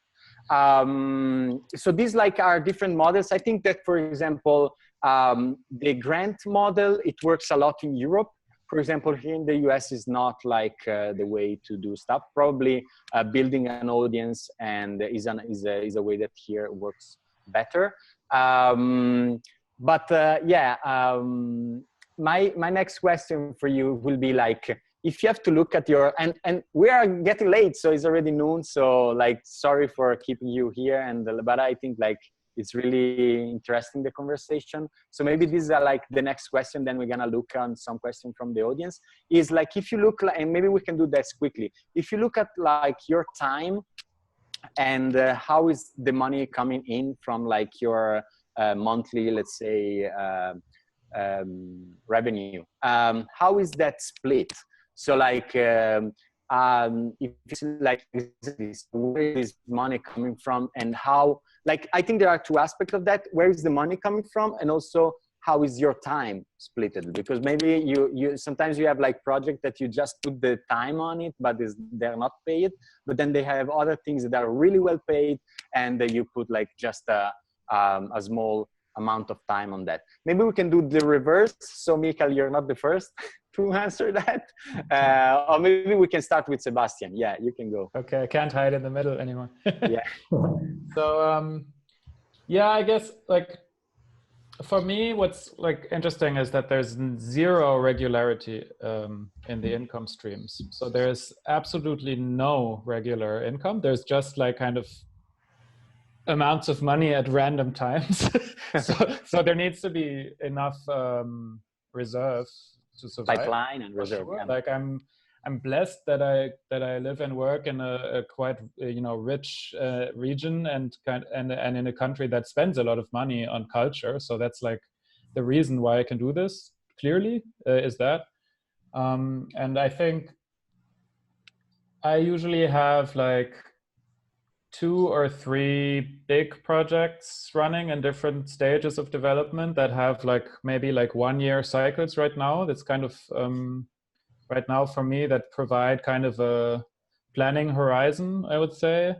So these like are different models. I think that, for example, the grant model, it works a lot in Europe. For example, here in the US is not like the way to do stuff. Probably building an audience and is a way that here works better. My next question for you will be like, if you have to look at your, and we are getting late, so it's already noon. So like, sorry for keeping you here, but I think like it's really interesting, the conversation. So maybe these are like the next question, then we're gonna look on some question from the audience. Is like, if you look, and maybe we can do this quickly. If you look at like your time and how is the money coming in from like your monthly, let's say, revenue, how is that split? So like, if it's like, where is money coming from, and how, like, I think there are two aspects of that. Where is the money coming from? And also, how is your time splitted? Because maybe you sometimes you have like projects that you just put the time on it, but they're not paid. But then they have other things that are really well paid, and you put like just a small amount of time on that. Maybe we can do the reverse. So Michał, you're not the first to answer that. Or maybe we can start with Sebastian. Yeah, you can go. Okay, I can't hide in the middle anymore. Yeah. So, yeah, I guess like for me, what's like interesting is that there's zero regularity in the income streams. So there's absolutely no regular income. There's just like kind of amounts of money at random times. so there needs to be enough reserve to survive. Pipeline and reserve. Sure. Yeah. Like I'm blessed that I live and work in a quite rich region and in a country that spends a lot of money on culture. So that's like the reason why I can do this. Clearly, is that, and I think I usually have like 2 or 3 big projects running in different stages of development that have like maybe like 1-year cycles right now. That's kind of right now for me that provide kind of a planning horizon, I would say.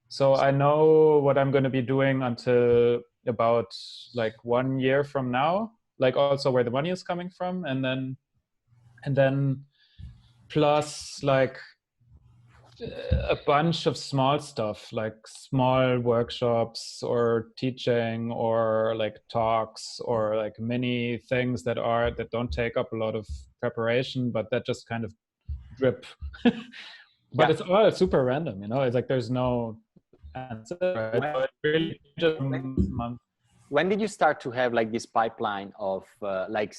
So I know what I'm going to be doing until about like 1 year from now, like also where the money is coming from, and then plus like a bunch of small stuff, like small workshops or teaching or like talks or like mini things that don't take up a lot of preparation, but that just kind of drip. But it's all super random, it's like there's no answer, right? So it really just month. When did you start to have like this pipeline of like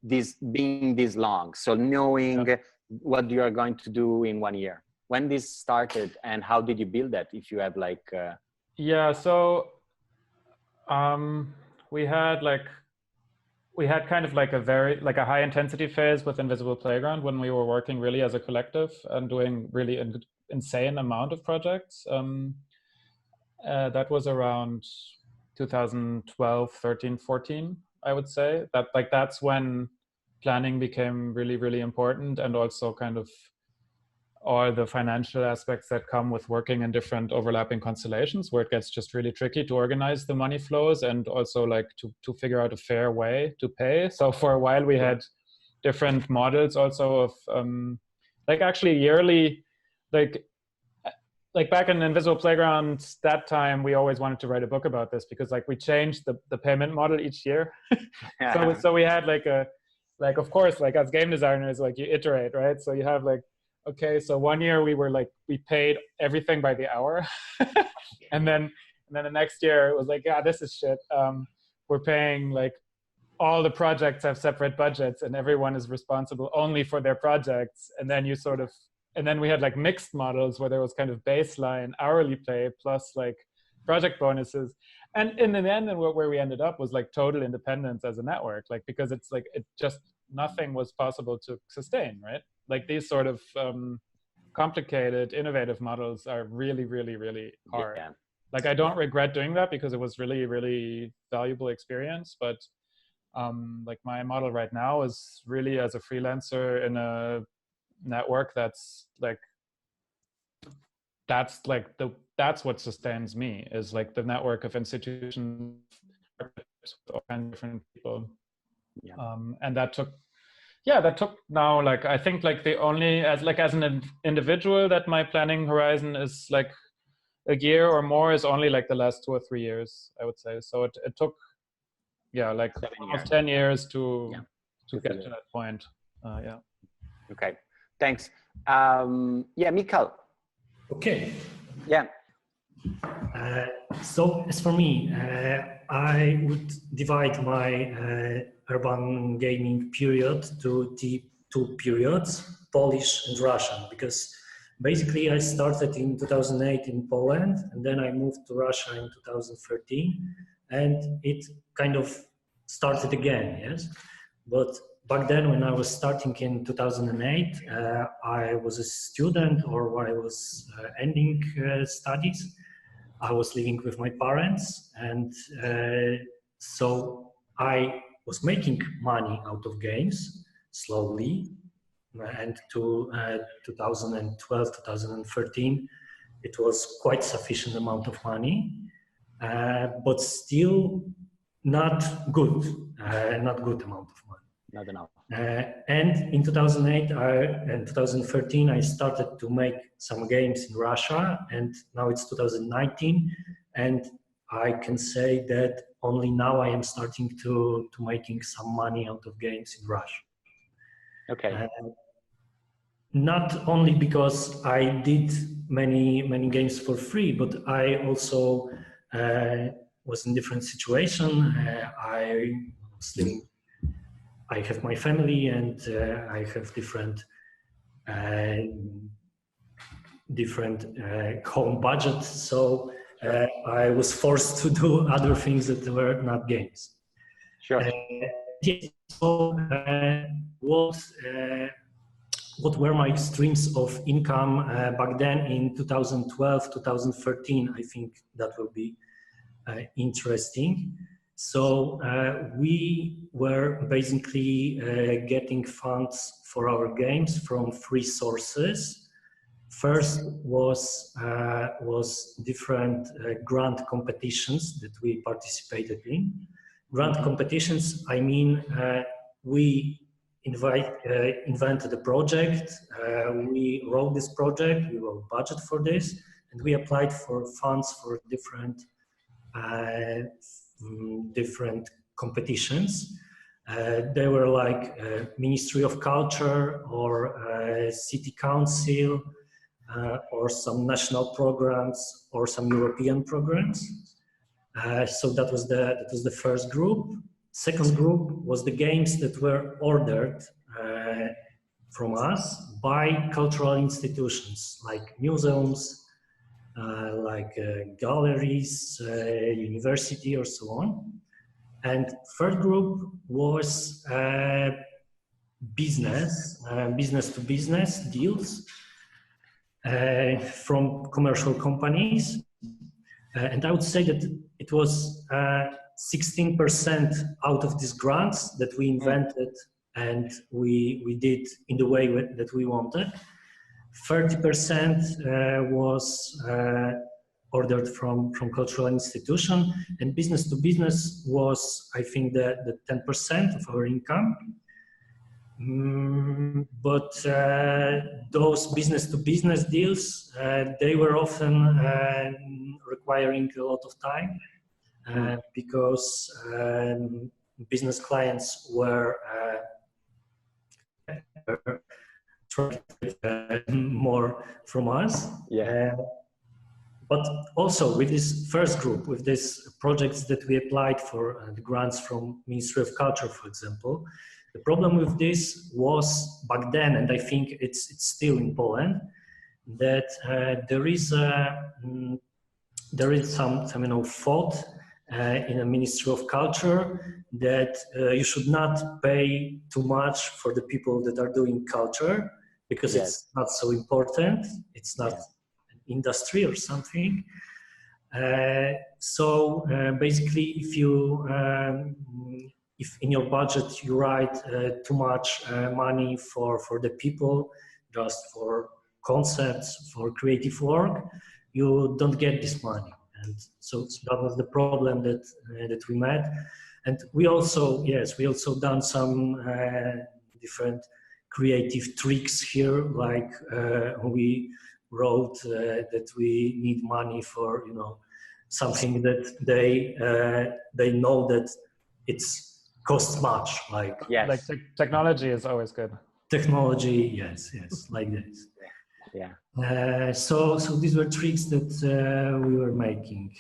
this being this long? So knowing what you are going to do in 1 year. When this started and how did you build that? If you have like so we had kind of like a high intensity phase with Invisible Playground when we were working really as a collective and doing really an insane amount of projects. That was around 2012, 13, 14, I would say. That's when planning became really, really important, and also kind of all the financial aspects that come with working in different overlapping constellations, where it gets just really tricky to organize the money flows and also like to figure out a fair way to pay. So for a while we had different models also of like actually yearly, like back in Invisible Playground, that time we always wanted to write a book about this, because like we changed the payment model each year. so we had like of course, like as game designers, like you iterate, right? So you have like, okay, so 1 year we paid everything by the hour. and then the next year it was like, yeah, this is shit. we're paying like all the projects have separate budgets and everyone is responsible only for their projects. And then you sort of, and then we had like mixed models where there was kind of baseline hourly pay plus like project bonuses. And in the end, and where we ended up was like total independence as a network, like, because it's like, it just, nothing was possible to sustain, right? Like these sort of complicated, innovative models are really, really, really hard. Yeah. Like I don't regret doing that because it was really, really valuable experience. But like my model right now is really as a freelancer in a network that's like that's what sustains me, is like the network of institutions with all kinds of different people. Yeah. And that took now, like I think like the only as an individual that my planning horizon is like a year or more is only like the last 2 or 3 years, I would say. So it took like almost 10 years to get to that point. Yeah. Okay, thanks. Yeah, Michał. Okay. Yeah. So as for me, I would divide my urban gaming period to the 2 periods, Polish and Russian, because basically I started in 2008 in Poland, and then I moved to Russia in 2013, and it kind of started again, yes? But back then, when I was starting in 2008, I was a student, or I was ending studies. I was living with my parents, and so I was making money out of games slowly. And to 2012, 2013, it was quite sufficient amount of money, but still not good amount of money. Not enough. And in 2008 and 2013, I started to make some games in Russia, and now it's 2019, and I can say that only now I am starting to making some money out of games in Russia. Okay. Not only because I did many games for free, but I also was in different situation. I was living. I have my family, and I have different home budget. So I was forced to do other things that were not games. Sure. So what were my streams of income back then in 2012, 2013? I think that will be interesting. So we were basically getting funds for our games from 3 sources. First was different grant competitions that we participated in. Grant competitions, I mean, we invented a project, we wrote this project, we wrote budget for this, and we applied for funds for different competitions. They were like Ministry of Culture or City Council or some national programs or some European programs. So that was the first group. Second group was the games that were ordered from us by cultural institutions like museums, like galleries, university, or so on. And third group was business to business deals from commercial companies. And I would say that it was 16% out of these grants that we invented and we did in the way that we wanted. 30% was ordered from cultural institution, and business to business was, I think, the 10% of our income. But those business to business deals, they were often requiring a lot of time because business clients were trying to get more from us. Yeah. but also with this first group, with these projects that we applied for the grants from Ministry of Culture, for example, the problem with this was back then, and I think it's still in Poland, that there is some thought in the Ministry of Culture that you should not pay too much for the people that are doing culture, because it's not so important. It's not an industry or something. So basically, if in your budget you write too much money for the people, just for concepts, for creative work, you don't get this money. And so that was the problem that we met. And we also done some different creative tricks here, like we wrote that we need money for something that they know that it's costs much, like technology is always good. Technology, yes, like this. Yeah. So these were tricks that we were making,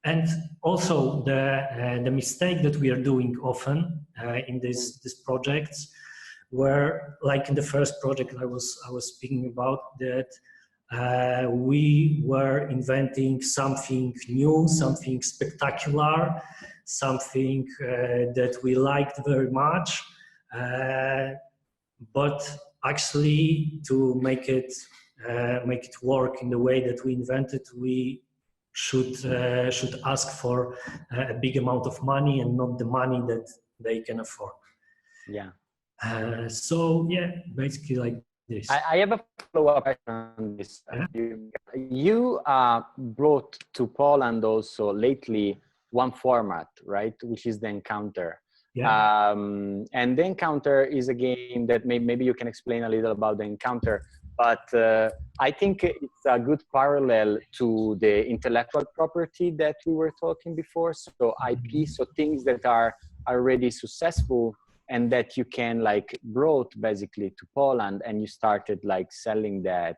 and also the mistake that we are doing often in these projects, where like in the first project I was speaking about, that we were inventing something new, something spectacular, something that we liked very much, but actually to make it work in the way that we invented, we should ask for a big amount of money and not the money that they can afford. So basically like this. I have a follow-up question on this. You brought to Poland also lately one format, right, which is the Encounter. And the Encounter is a game that maybe you can explain a little about the Encounter, but I think it's a good parallel to the intellectual property that we were talking before. So IP, so things that are already successful and that you can like brought basically to Poland, and you started like selling that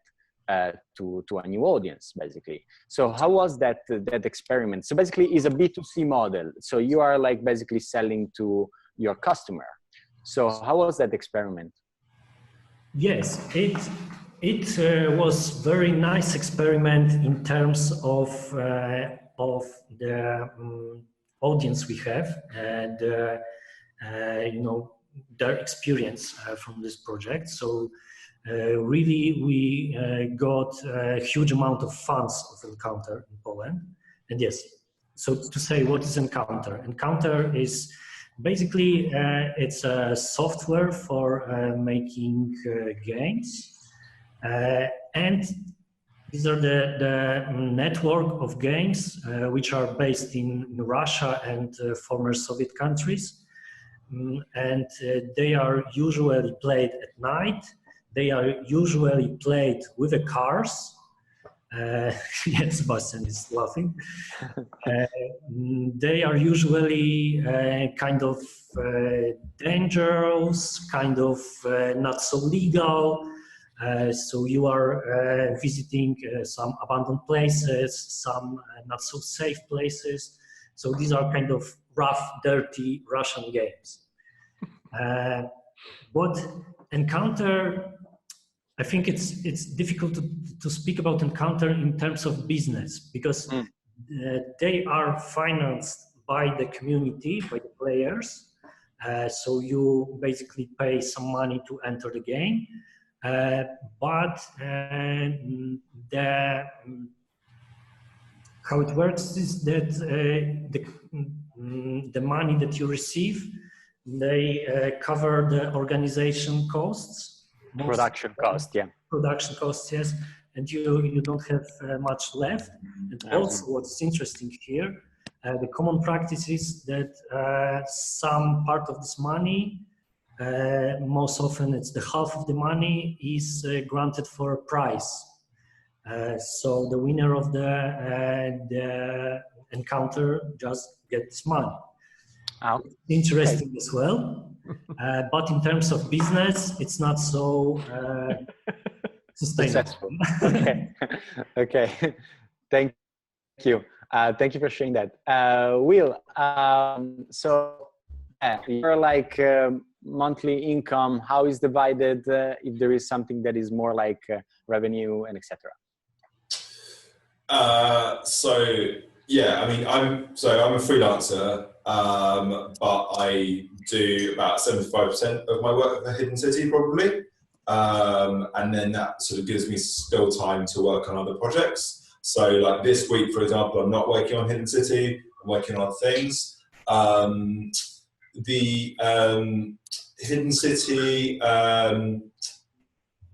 to a new audience, basically. So how was that experiment? So basically it's a B2C model. So you are like basically selling to your customer. So how was that experiment? Yes, it was very nice experiment in terms of the audience we have, and their experience from this project. So really we got a huge amount of fans of Encounter in Poland. And yes, so to say, what is Encounter? Encounter is basically it's a software for making games, and these are the network of games which are based in Russia and former Soviet countries. And they are usually played at night. They are usually played with the cars. Yes, Sebastian is laughing. They are usually kind of dangerous, kind of not so legal. So you are visiting some abandoned places, some not so safe places. So these are kind of rough, dirty Russian games. But Encounter, I think it's difficult to speak about Encounter in terms of business, because they are financed by the community, by the players. So you basically pay some money to enter the game. But how it works is that the money that you receive, they cover the organization costs. Production cost, Production costs, yes. And you don't have much left. And also what's interesting here, the common practice is that some part of this money, most often it's the half of the money, is granted for a prize. So the winner of the Encounter just get this money. Interesting as well. But in terms of business, it's not so sustainable. Okay. Thank you. Thank you for sharing that. Will, so you're like monthly income, how is divided if there is something that is more like revenue and etc.? So yeah, I mean, I'm a freelancer, but I do about 75% of my work at Hidden City probably, and then that sort of gives me still time to work on other projects. So like this week, for example, I'm not working on Hidden City, I'm working on things. The Hidden City,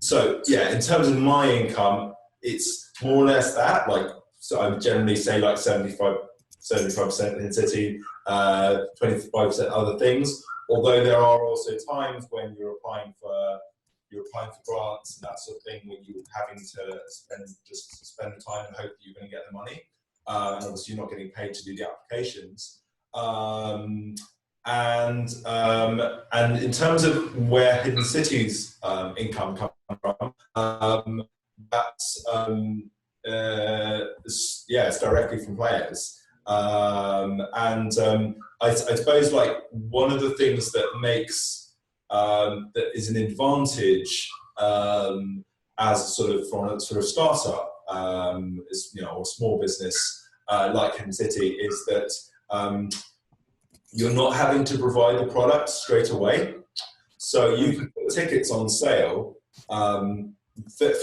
so yeah, in terms of my income, it's more or less that, like, so I would generally say like 75% Hidden City, 25% other things, although there are also times when you're applying for grants and that sort of thing, when you're having to spend the time and hope that you're going to get the money, and obviously you're not getting paid to do the applications. And in terms of where Hidden City's income comes from, that's it's directly from players. I suppose like one of the things that makes that is an advantage as sort of from a sort of startup, is, you know, or small business like Hidden City, is that you're not having to provide the product straight away. So you can put tickets on sale a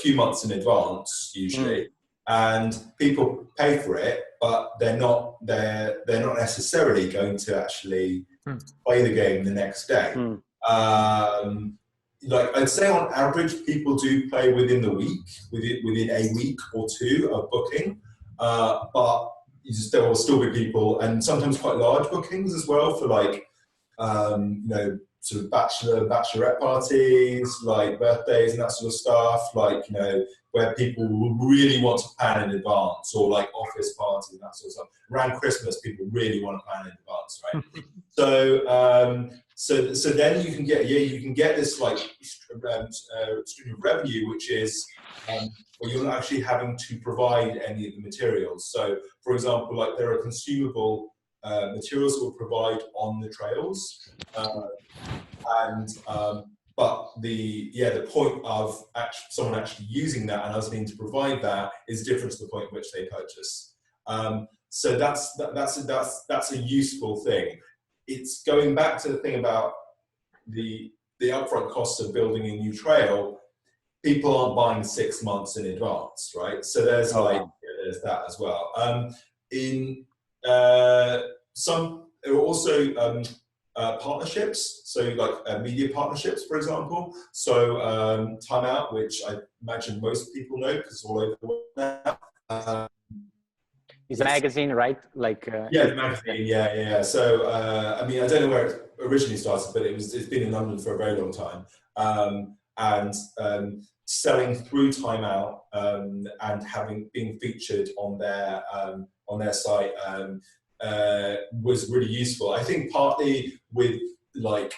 few months in advance usually, and people pay for it, but they're not necessarily going to actually play the game the next day. Like I'd say on average, people do play within the week, within a week or two of booking, but there will still be people, and sometimes quite large bookings as well, for like, you know, sort of bachelorette parties, like birthdays and that sort of stuff, like, you know, where people really want to plan in advance, or like office parties and that sort of stuff. Around Christmas, people really want to plan in advance, right? So then you can get this like stream of revenue, which is where you're not actually having to provide any of the materials. So, for example, like there are consumable materials that we'll provide on the trails, but the point of someone actually using that and us needing to provide that is different to the point at which they purchase. So that's a useful thing. It's going back to the thing about the upfront costs of building a new trail. People aren't buying 6 months in advance, right? So there's there's that as well. There are also partnerships, so like media partnerships, for example. So Time Out, which I imagine most people know because it's all over the world now. It's a magazine, right? Like yeah, the magazine. Yeah. So I mean, I don't know where it originally started, but it's been in London for a very long time, and selling through Time Out and being featured on their site was really useful. I think partly with like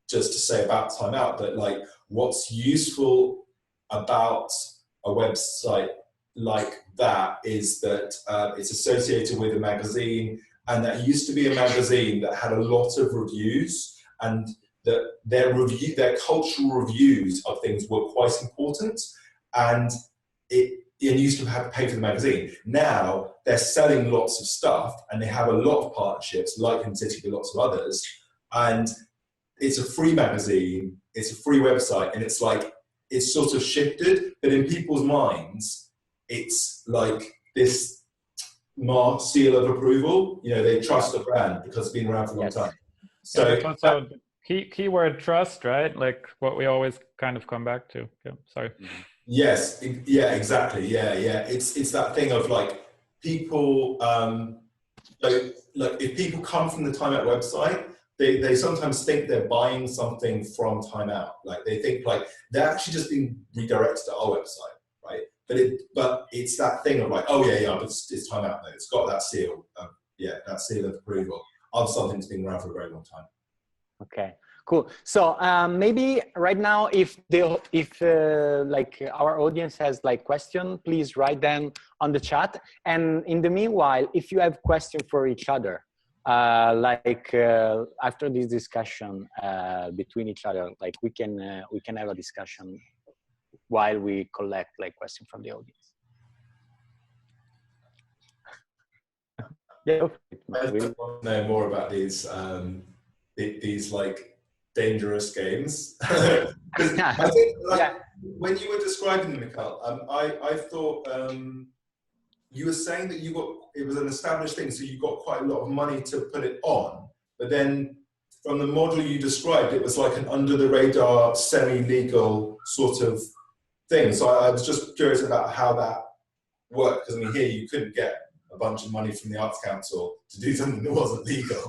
just to say about Time Out, that like what's useful about a website like that is that it's associated with a magazine, and that used to be a magazine that had a lot of reviews, and that their cultural reviews of things were quite important, and it used to have to pay for the magazine. Now they're selling lots of stuff, and they have a lot of partnerships, like Hidden City, with lots of others, and it's a free magazine, it's a free website, and it's like it's sort of shifted, but in people's minds, it's like this seal of approval. You know, they trust the brand because it's been around for a long time. So yeah, also keyword trust, right? Like what we always kind of come back to. Yeah, sorry. Yes, yeah, exactly. Yeah. It's that thing of like people. Like if people come from the Time Out website, they sometimes think they're buying something from Time Out. Like they think like they're actually just being redirected to our website, right? But it's that thing of like, oh yeah, but it's Time Out though. It's got that seal, that seal of approval of something that's been around for a very long time. Okay, cool. So maybe right now, if like our audience has like question, please write them on the chat. And in the meanwhile, if you have questions for each other, after this discussion between each other, like we can have a discussion while we collect like questions from the audience. Yeah, I want to know more about these like dangerous games. Because I think when you were describing them, Michał, I thought you were saying that it was an established thing, so you got quite a lot of money to put it on. But then from the model you described, it was like an under the radar, semi-legal sort of thing. So I was just curious about how that worked, because I mean, here you couldn't get a bunch of money from the Arts Council to do something that wasn't legal.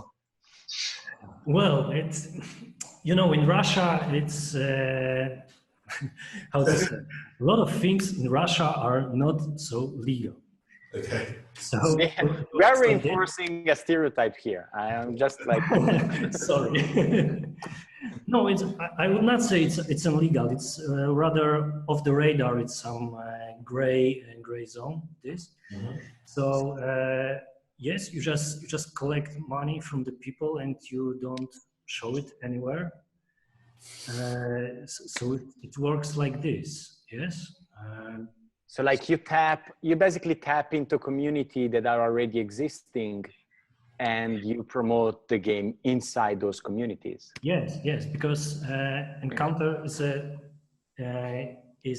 Well, it's, you know, in Russia, it's how to say, a lot of things in Russia are not so legal. Okay. So we are reinforcing a stereotype here. I am just like sorry. No, I would not say it's illegal. It's rather off the radar. It's some gray zone. This. Mm-hmm. So yes, you just collect money from the people and you don't show it anywhere. So it works like this. Yes. So like you basically tap into community that are already existing, and you promote the game inside those communities. Yes, because Encounter is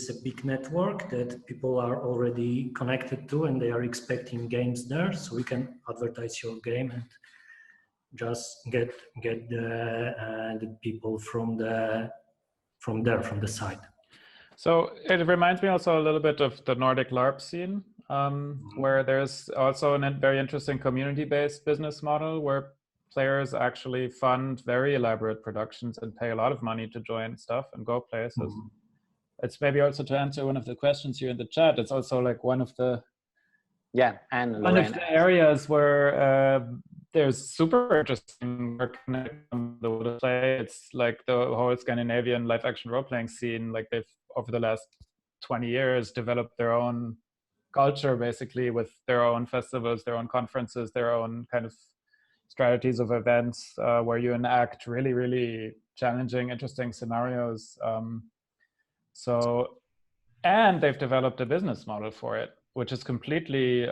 a big network that people are already connected to, and they are expecting games there. So we can advertise your game and just get the people from the site. So it reminds me also a little bit of the Nordic LARP scene, where there's also a very interesting community-based business model where players actually fund very elaborate productions and pay a lot of money to join stuff and go places. Mm-hmm. It's maybe also to answer one of the questions here in the chat. It's also like one of the areas where there's super interesting work on the play. It's like the whole Scandinavian live action role-playing scene. Like they've over the last 20 years developed their own culture, basically, with their own festivals, their own conferences, their own kind of strategies of events where you enact really, really challenging, interesting scenarios. And they've developed a business model for it, which is completely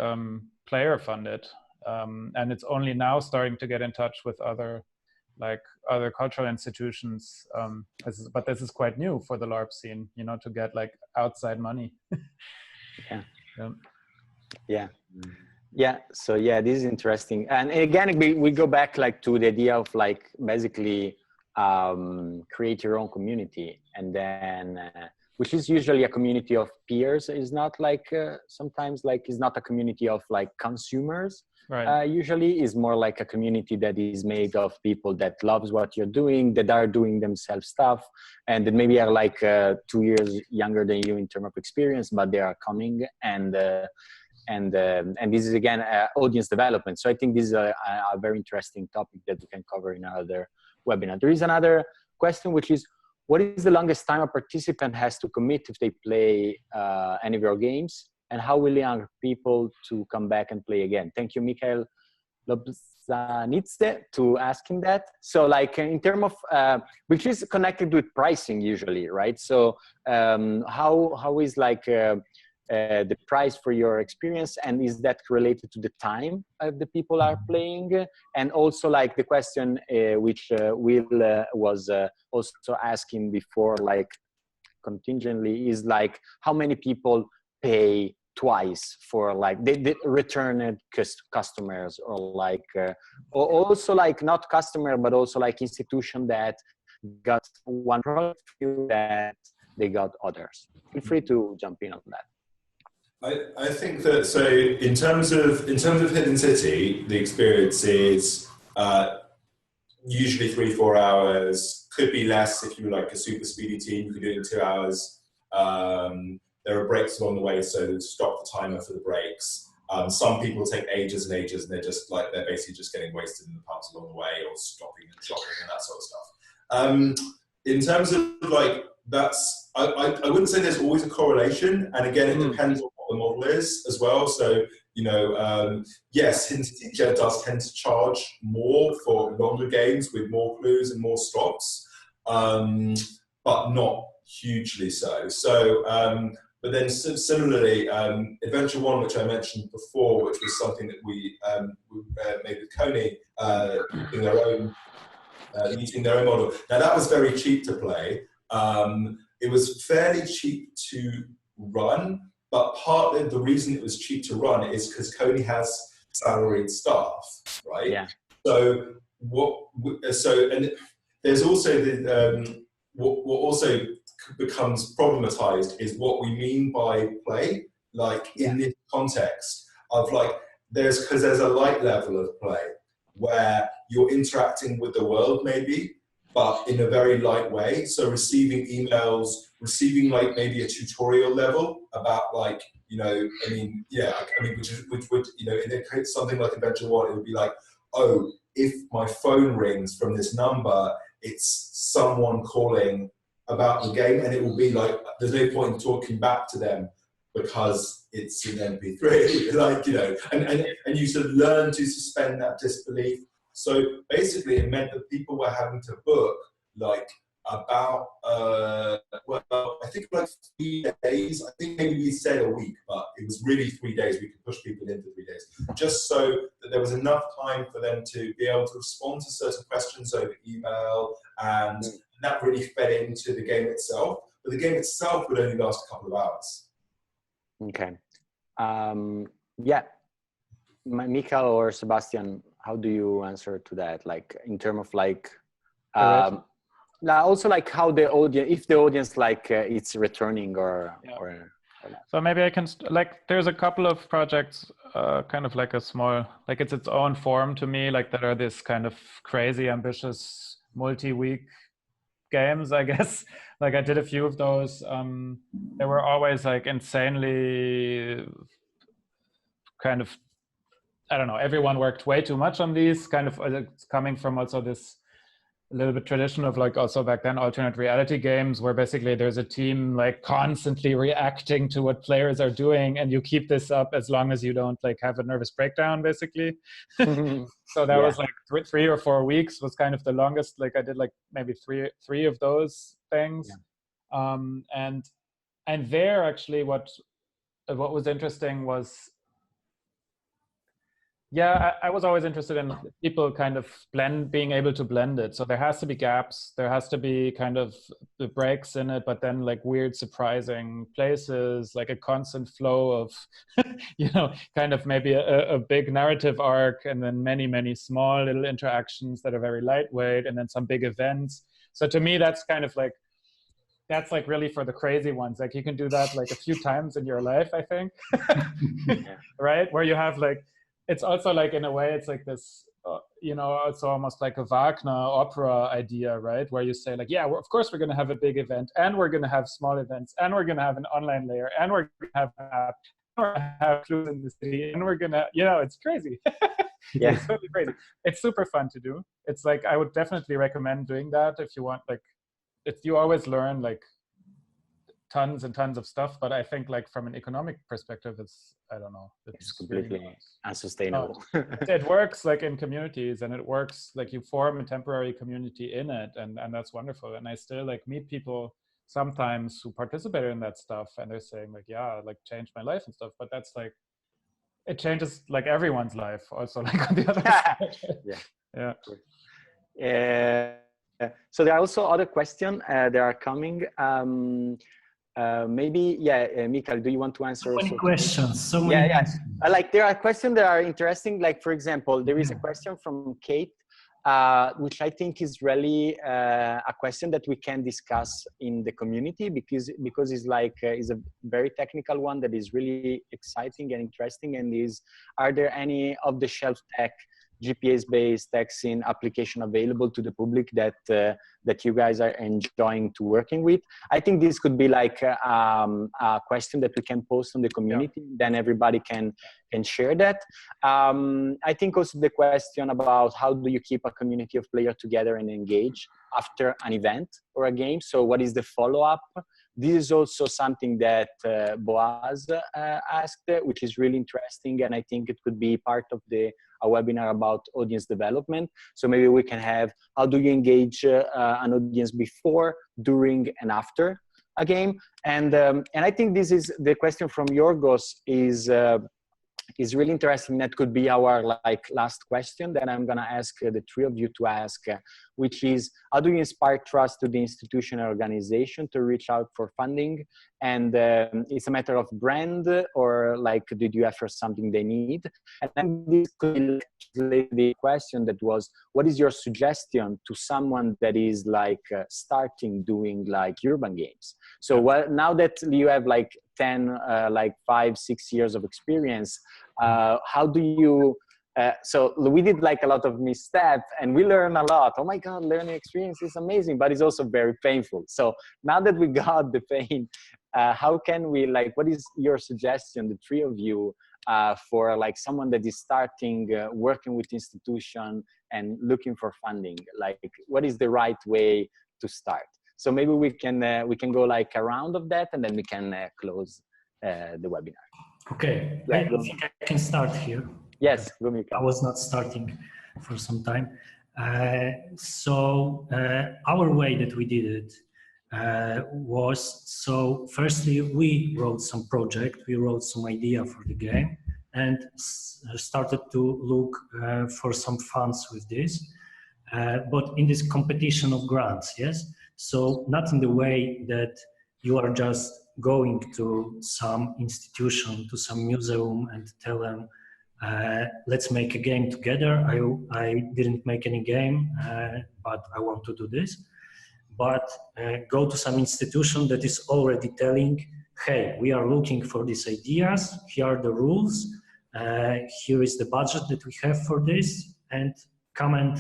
player funded. And it's only now starting to get in touch with other cultural institutions. But this is quite new for the LARP scene, you know, to get like outside money. Yeah. So yeah, this is interesting. And again, we go back like to the idea of like basically create your own community, and then which is usually a community of peers. Is not like sometimes like is not a community of like consumers. Right. Usually is more like a community that is made of people that loves what you're doing, that are doing themselves stuff, and that maybe are like 2 years younger than you in terms of experience, but they are coming, and this is again audience development. So I think this is a very interesting topic that we can cover in another webinar. There is another question, which is, what is the longest time a participant has to commit if they play any of your games? And how willing are people to come back and play again? Thank you, Michał Lobzanidze, to asking that. So like in terms of, which is connected with pricing usually, right? So how is like the price for your experience, and is that related to the time the people are playing? And also like the question which Will was also asking before, like contingently, is like how many people pay twice for like the returned customers, or like or also like not customer but also like institution that got one product that they got others. Feel free to jump in on that. I think that, so in terms of Hidden City, the experience is usually 3-4 hours, could be less if you're like a super speedy team, you could do it in 2 hours. There are breaks along the way, so stop the timer for the breaks. Some people take ages and ages, and they're basically just getting wasted in the pubs along the way, or stopping and shopping and that sort of stuff. In terms of like, I wouldn't say there's always a correlation, and again, it depends on what the model is as well. So, you know, yes, Hidden Teacher does tend to charge more for longer games with more clues and more stops, but not hugely so. So, but then similarly, Adventure One, which I mentioned before, which was something that we made with Coney, using their own model. Now that was very cheap to play. It was fairly cheap to run, but part of the reason it was cheap to run is because Coney has salaried staff, right? Yeah. So and there's also the what also becomes problematized is what we mean by play, like in this context of like because there's a light level of play where you're interacting with the world maybe, but in a very light way. So receiving emails, receiving like maybe a tutorial level about like, you know, I mean, which would, you know, in something like Adventure One, it would be like, oh, if my phone rings from this number, it's someone calling about the game, and it will be like, there's no point in talking back to them because it's an MP3, like, you know, and you sort of learn to suspend that disbelief. So basically it meant that people were having to book like about, well, I think like 3 days. I think maybe we said a week, but it was really 3 days. We could push people into 3 days, just so that there was enough time for them to be able to respond to certain questions over email, and that really fed into the game itself. But the game itself would only last a couple of hours. Okay. Yeah. Michał or Sebastian, how do you answer to that? Like in terms of like, also like how the audience, if the audience like it's returning or So maybe I can like there's a couple of projects, kind of like a small, like it's its own form to me, like that are this kind of crazy ambitious multi-week games, I guess. Like I did a few of those. They were always like insanely kind of, I don't know, everyone worked way too much on these, kind of coming from also this a little bit tradition of like also back then alternate reality games where basically there's a team like constantly reacting to what players are doing, and you keep this up as long as you don't like have a nervous breakdown basically. So that was like 3 or 4 weeks was kind of the longest. Like I did like maybe three of those things. And there actually what was interesting was, I was always interested in people kind of being able to blend it. So there has to be gaps, there has to be kind of the breaks in it, but then like weird, surprising places, like a constant flow of, you know, kind of maybe a big narrative arc, and then many, many small little interactions that are very lightweight, and then some big events. So to me, that's kind of like, that's like really for the crazy ones. Like you can do that like a few times in your life, I think, right? Where you have like, it's also like in a way it's like this you know, it's almost like a Wagner opera idea, right, where you say like, yeah, of course we're going to have a big event, and we're going to have small events, and we're going to have an online layer, and we're going to have an app, and we're going to have clues in the city, and we're going to, you know, it's crazy. It's totally crazy. It's super fun to do. It's like, I would definitely recommend doing that if you want, like, you always learn like tons and tons of stuff, but I think like from an economic perspective, it's, I don't know, it's completely really unsustainable. It works like in communities, and it works like you form a temporary community in it, and that's wonderful. And I still like meet people sometimes who participated in that stuff, and they're saying like, yeah, like changed my life and stuff. But that's like, it changes like everyone's life also, like on the other side. So there are also other questions that are coming. Maybe, Michał, do you want to answer? So many questions. So many. Like there are questions that are interesting. Like for example, there is a question from Kate, which I think is really a question that we can discuss in the community, because it's like is a very technical one that is really exciting and interesting. And are there any off-the-shelf tech, GPS-based taxing application available to the public that you guys are enjoying to working with? I think this could be like a question that we can post on the community. Then everybody can share that. I think also the question about how do you keep a community of players together and engaged after an event or a game. So what is the follow-up this is also something that Boaz asked, which is really interesting, and I think it could be part of a webinar about audience development. So maybe we can have, how do you engage an audience before, during, and after a game? And I think this is the question from Yorgos is really interesting. That could be our last question that I'm gonna ask the three of you to ask, which is, how do you inspire trust to the institution or organization to reach out for funding? And it's a matter of brand, or did you offer something they need? And then this could be the question that was, what is your suggestion to someone that is starting doing urban games? So now that you have 10, 5-6 years of experience, how do you, so we did a lot of missteps and we learned a lot. Oh my God, learning experience is amazing, but it's also very painful. So now that we got the pain, how can we, what is your suggestion, the three of you, for someone that is starting working with institution and looking for funding? What is the right way to start? So maybe we can go a round of that, and then we can close the webinar. Okay, I think I can start here. Yes, go Michał. I was not starting for some time. So our way that we did it was, so firstly we wrote some project, we wrote some idea for the game, and started to look for some funds with this, but in this competition of grants, yes? So not in the way that you are just going to some institution, to some museum and tell them, let's make a game together. I didn't make any game, but I want to do this. But go to some institution that is already telling, hey, we are looking for these ideas, here are the rules, here is the budget that we have for this, and come and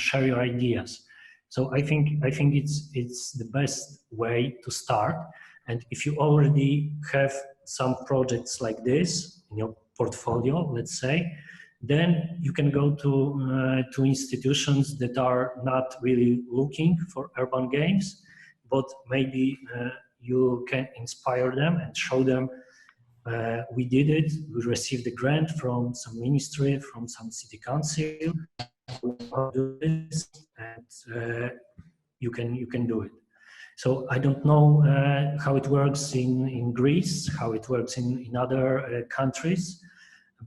share your ideas. So I think it's the best way to start. And if you already have some projects like this in your portfolio, let's say, then you can go to institutions that are not really looking for urban games, but maybe you can inspire them and show them, we did it, we received a grant from some ministry, from some city council, do this, and you can do it. So I don't know how it works in Greece, how it works in other countries,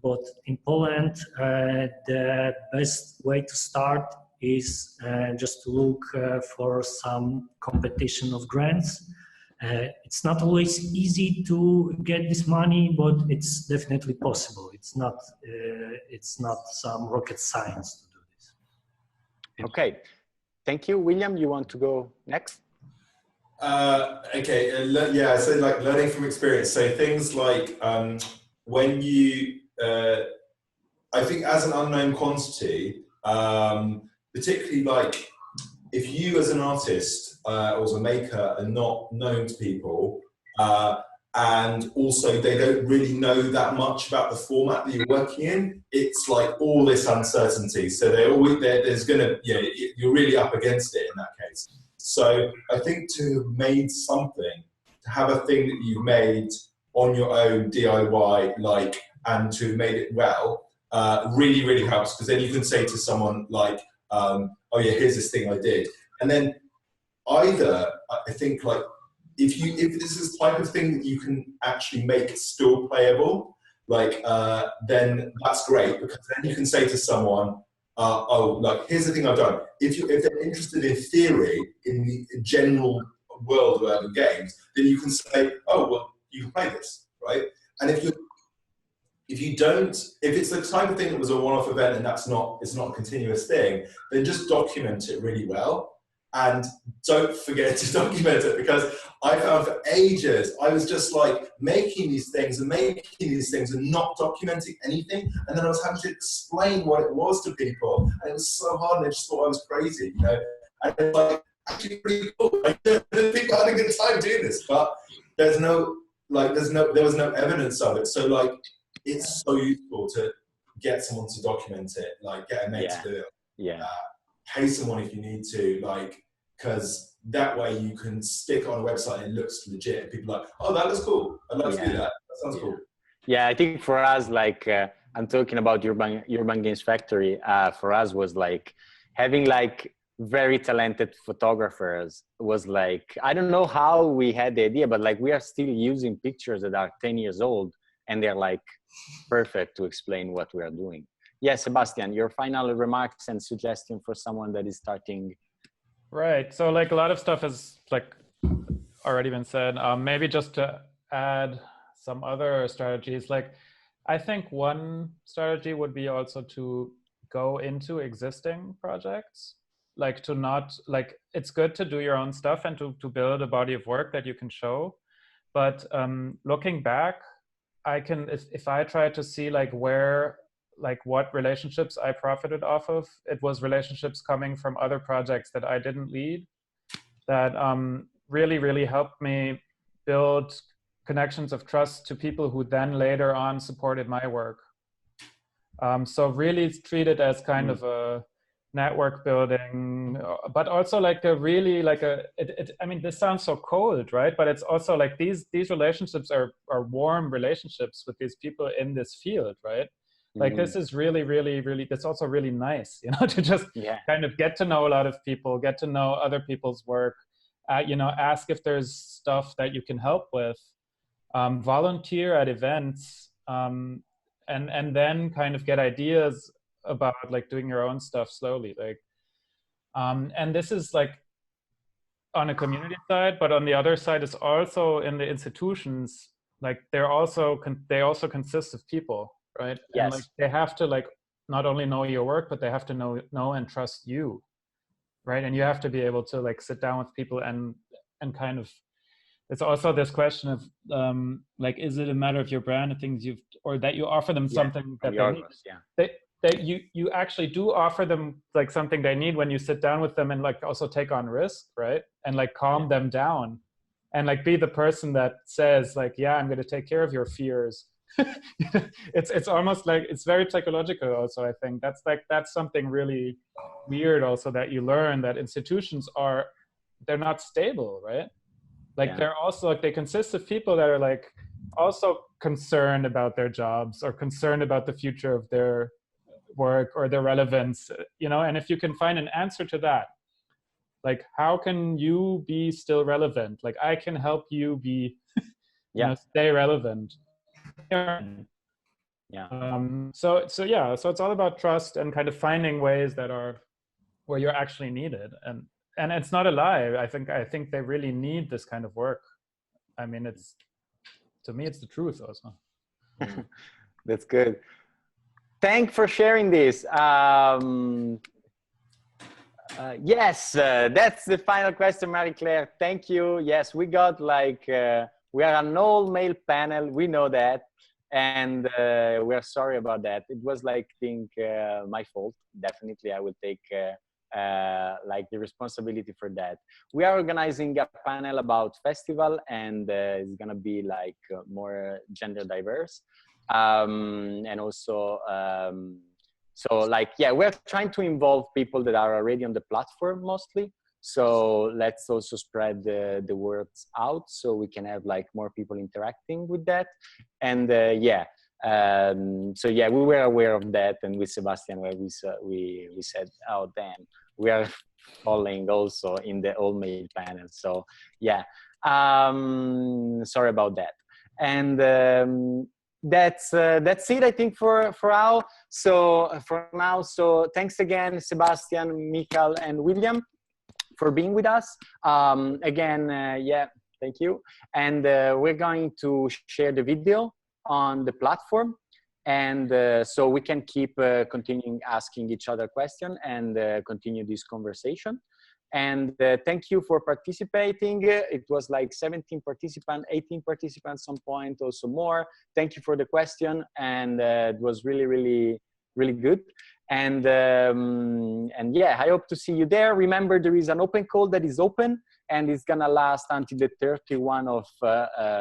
but in Poland, the best way to start is just to look for some competition of grants. It's not always easy to get this money, but it's definitely possible. It's not some rocket science to do this. Yeah. Okay, thank you. William, you want to go next? Okay, yeah, so learning from experience. So things like when you, I think as an unknown quantity, particularly if you as an artist or as a maker are not known to people, and also they don't really know that much about the format that you're working in, it's all this uncertainty. So there's gonna, you're really up against it in that case. So I think to have made something, to have a thing that you've made on your own DIY, and to have made it well, really, really helps, because then you can say to someone oh yeah, here's this thing I did. And then either, I think if this is the type of thing that you can actually make still playable, then that's great, because then you can say to someone, here's the thing I've done. If they're interested in theory, in the general world of urban games, then you can say, oh, well, you can play this, right? And if it's the type of thing that was a one-off event and it's not a continuous thing, then just document it really well. And don't forget to document it, because I found for ages, I was just making these things and not documenting anything. And then I was having to explain what it was to people. And it was so hard, and they just thought I was crazy, And it's actually pretty cool. People had a good time doing this, but there was no evidence of it. So it's so useful to get someone to document it, get a mate to do it. Yeah. Pay someone if you need to, because that way you can stick on a website and it looks legit. And people are like, oh, that looks cool. I'd like to do that. That sounds cool. Yeah, I think for us, like, I'm talking about Urban Games Factory. For us was like having like very talented photographers was like, I don't know how we had the idea, but like we are still using pictures that are 10 years old and they're like perfect to explain what we are doing. Yes, Sebastian, your final remarks and suggestion for someone that is starting. Right. So like a lot of stuff has like already been said. Maybe just to add some other strategies, like I think one strategy would be also to go into existing projects, like to not, like it's good to do your own stuff and to build a body of work that you can show. But looking back, I can, if I try to see like where, like what relationships I profited off of, it was relationships coming from other projects that I didn't lead that really, really helped me build connections of trust to people who then later on supported my work. So really treat it as kind of a network building, but also like a really like a, I mean, this sounds so cold, right? But it's also like these relationships are warm relationships with these people in this field, right? Like this is really, really, really, that's also really nice, you know, to just kind of get to know a lot of people, get to know other people's work, you know, ask if there's stuff that you can help with, volunteer at events, and then kind of get ideas about like doing your own stuff slowly. Like, and this is like on a community side, but on the other side is also in the institutions, like they also consist of people. Right. Yes. And like they have to like not only know your work, but they have to know and trust you. Right. And you have to be able to like sit down with people and kind of, it's also this question of like, is it a matter of your brand and things or that you offer them something that they need? That you actually do offer them like something they need when you sit down with them and like also take on risk, right? And like calm them down and like be the person that says like, yeah, I'm going to take care of your fears. It's almost like it's very psychological also. I think that's something really weird also that you learn, that institutions they're not stable, right? Like they're also like they consist of people that are like also concerned about their jobs or concerned about the future of their work or their relevance, you know. And if you can find an answer to that, like how can you be still relevant? Like I can help you be you know, stay relevant. So it's all about trust and kind of finding ways that are where you're actually needed, and it's not a lie. I think they really need this kind of work. I mean, to me it's the truth also. That's good. Thanks for sharing this. Yes, that's the final question, Marie-Claire. Thank you. Yes, we got like we are an all-male panel. We know that. And we're sorry about that. It was like, I think, my fault. Definitely, I will take like the responsibility for that. We are organizing a panel about festival, and it's gonna be like more gender diverse, and also so like we're trying to involve people that are already on the platform mostly. So let's also spread the words out so we can have like more people interacting with that. And so we were aware of that, and with Sebastian, where we said, oh damn, we are falling also in the all-male panel. So sorry about that. And that's it, I think, for now. So thanks again, Sebastian, Michał, and William, for being with us. Again, thank you. And we're going to share the video on the platform, and so we can keep continuing asking each other questions and continue this conversation. And thank you for participating. It was like 17 participants, 18 participants some point, also more. Thank you for the question, and it was really, really, really good. And I hope to see you there. Remember, there is an open call that is open, and it's gonna last until the 31 of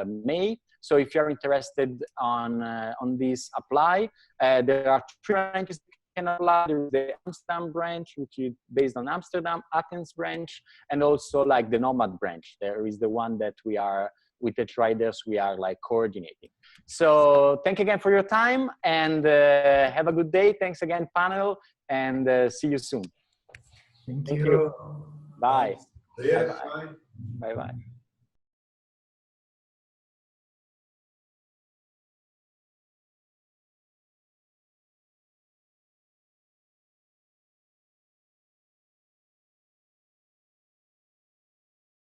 May. So if you're interested on this, apply. There are 3 ranks you can apply. There is the Amsterdam branch, which is based on Amsterdam, Athens branch, and also like the Nomad branch. There is the one that we are, with the traders, we are like coordinating. So thank you again for your time, and have a good day. Thanks again, panel, and see you soon. Thank Thank you. Bye. Yeah. Bye-bye. Bye-bye.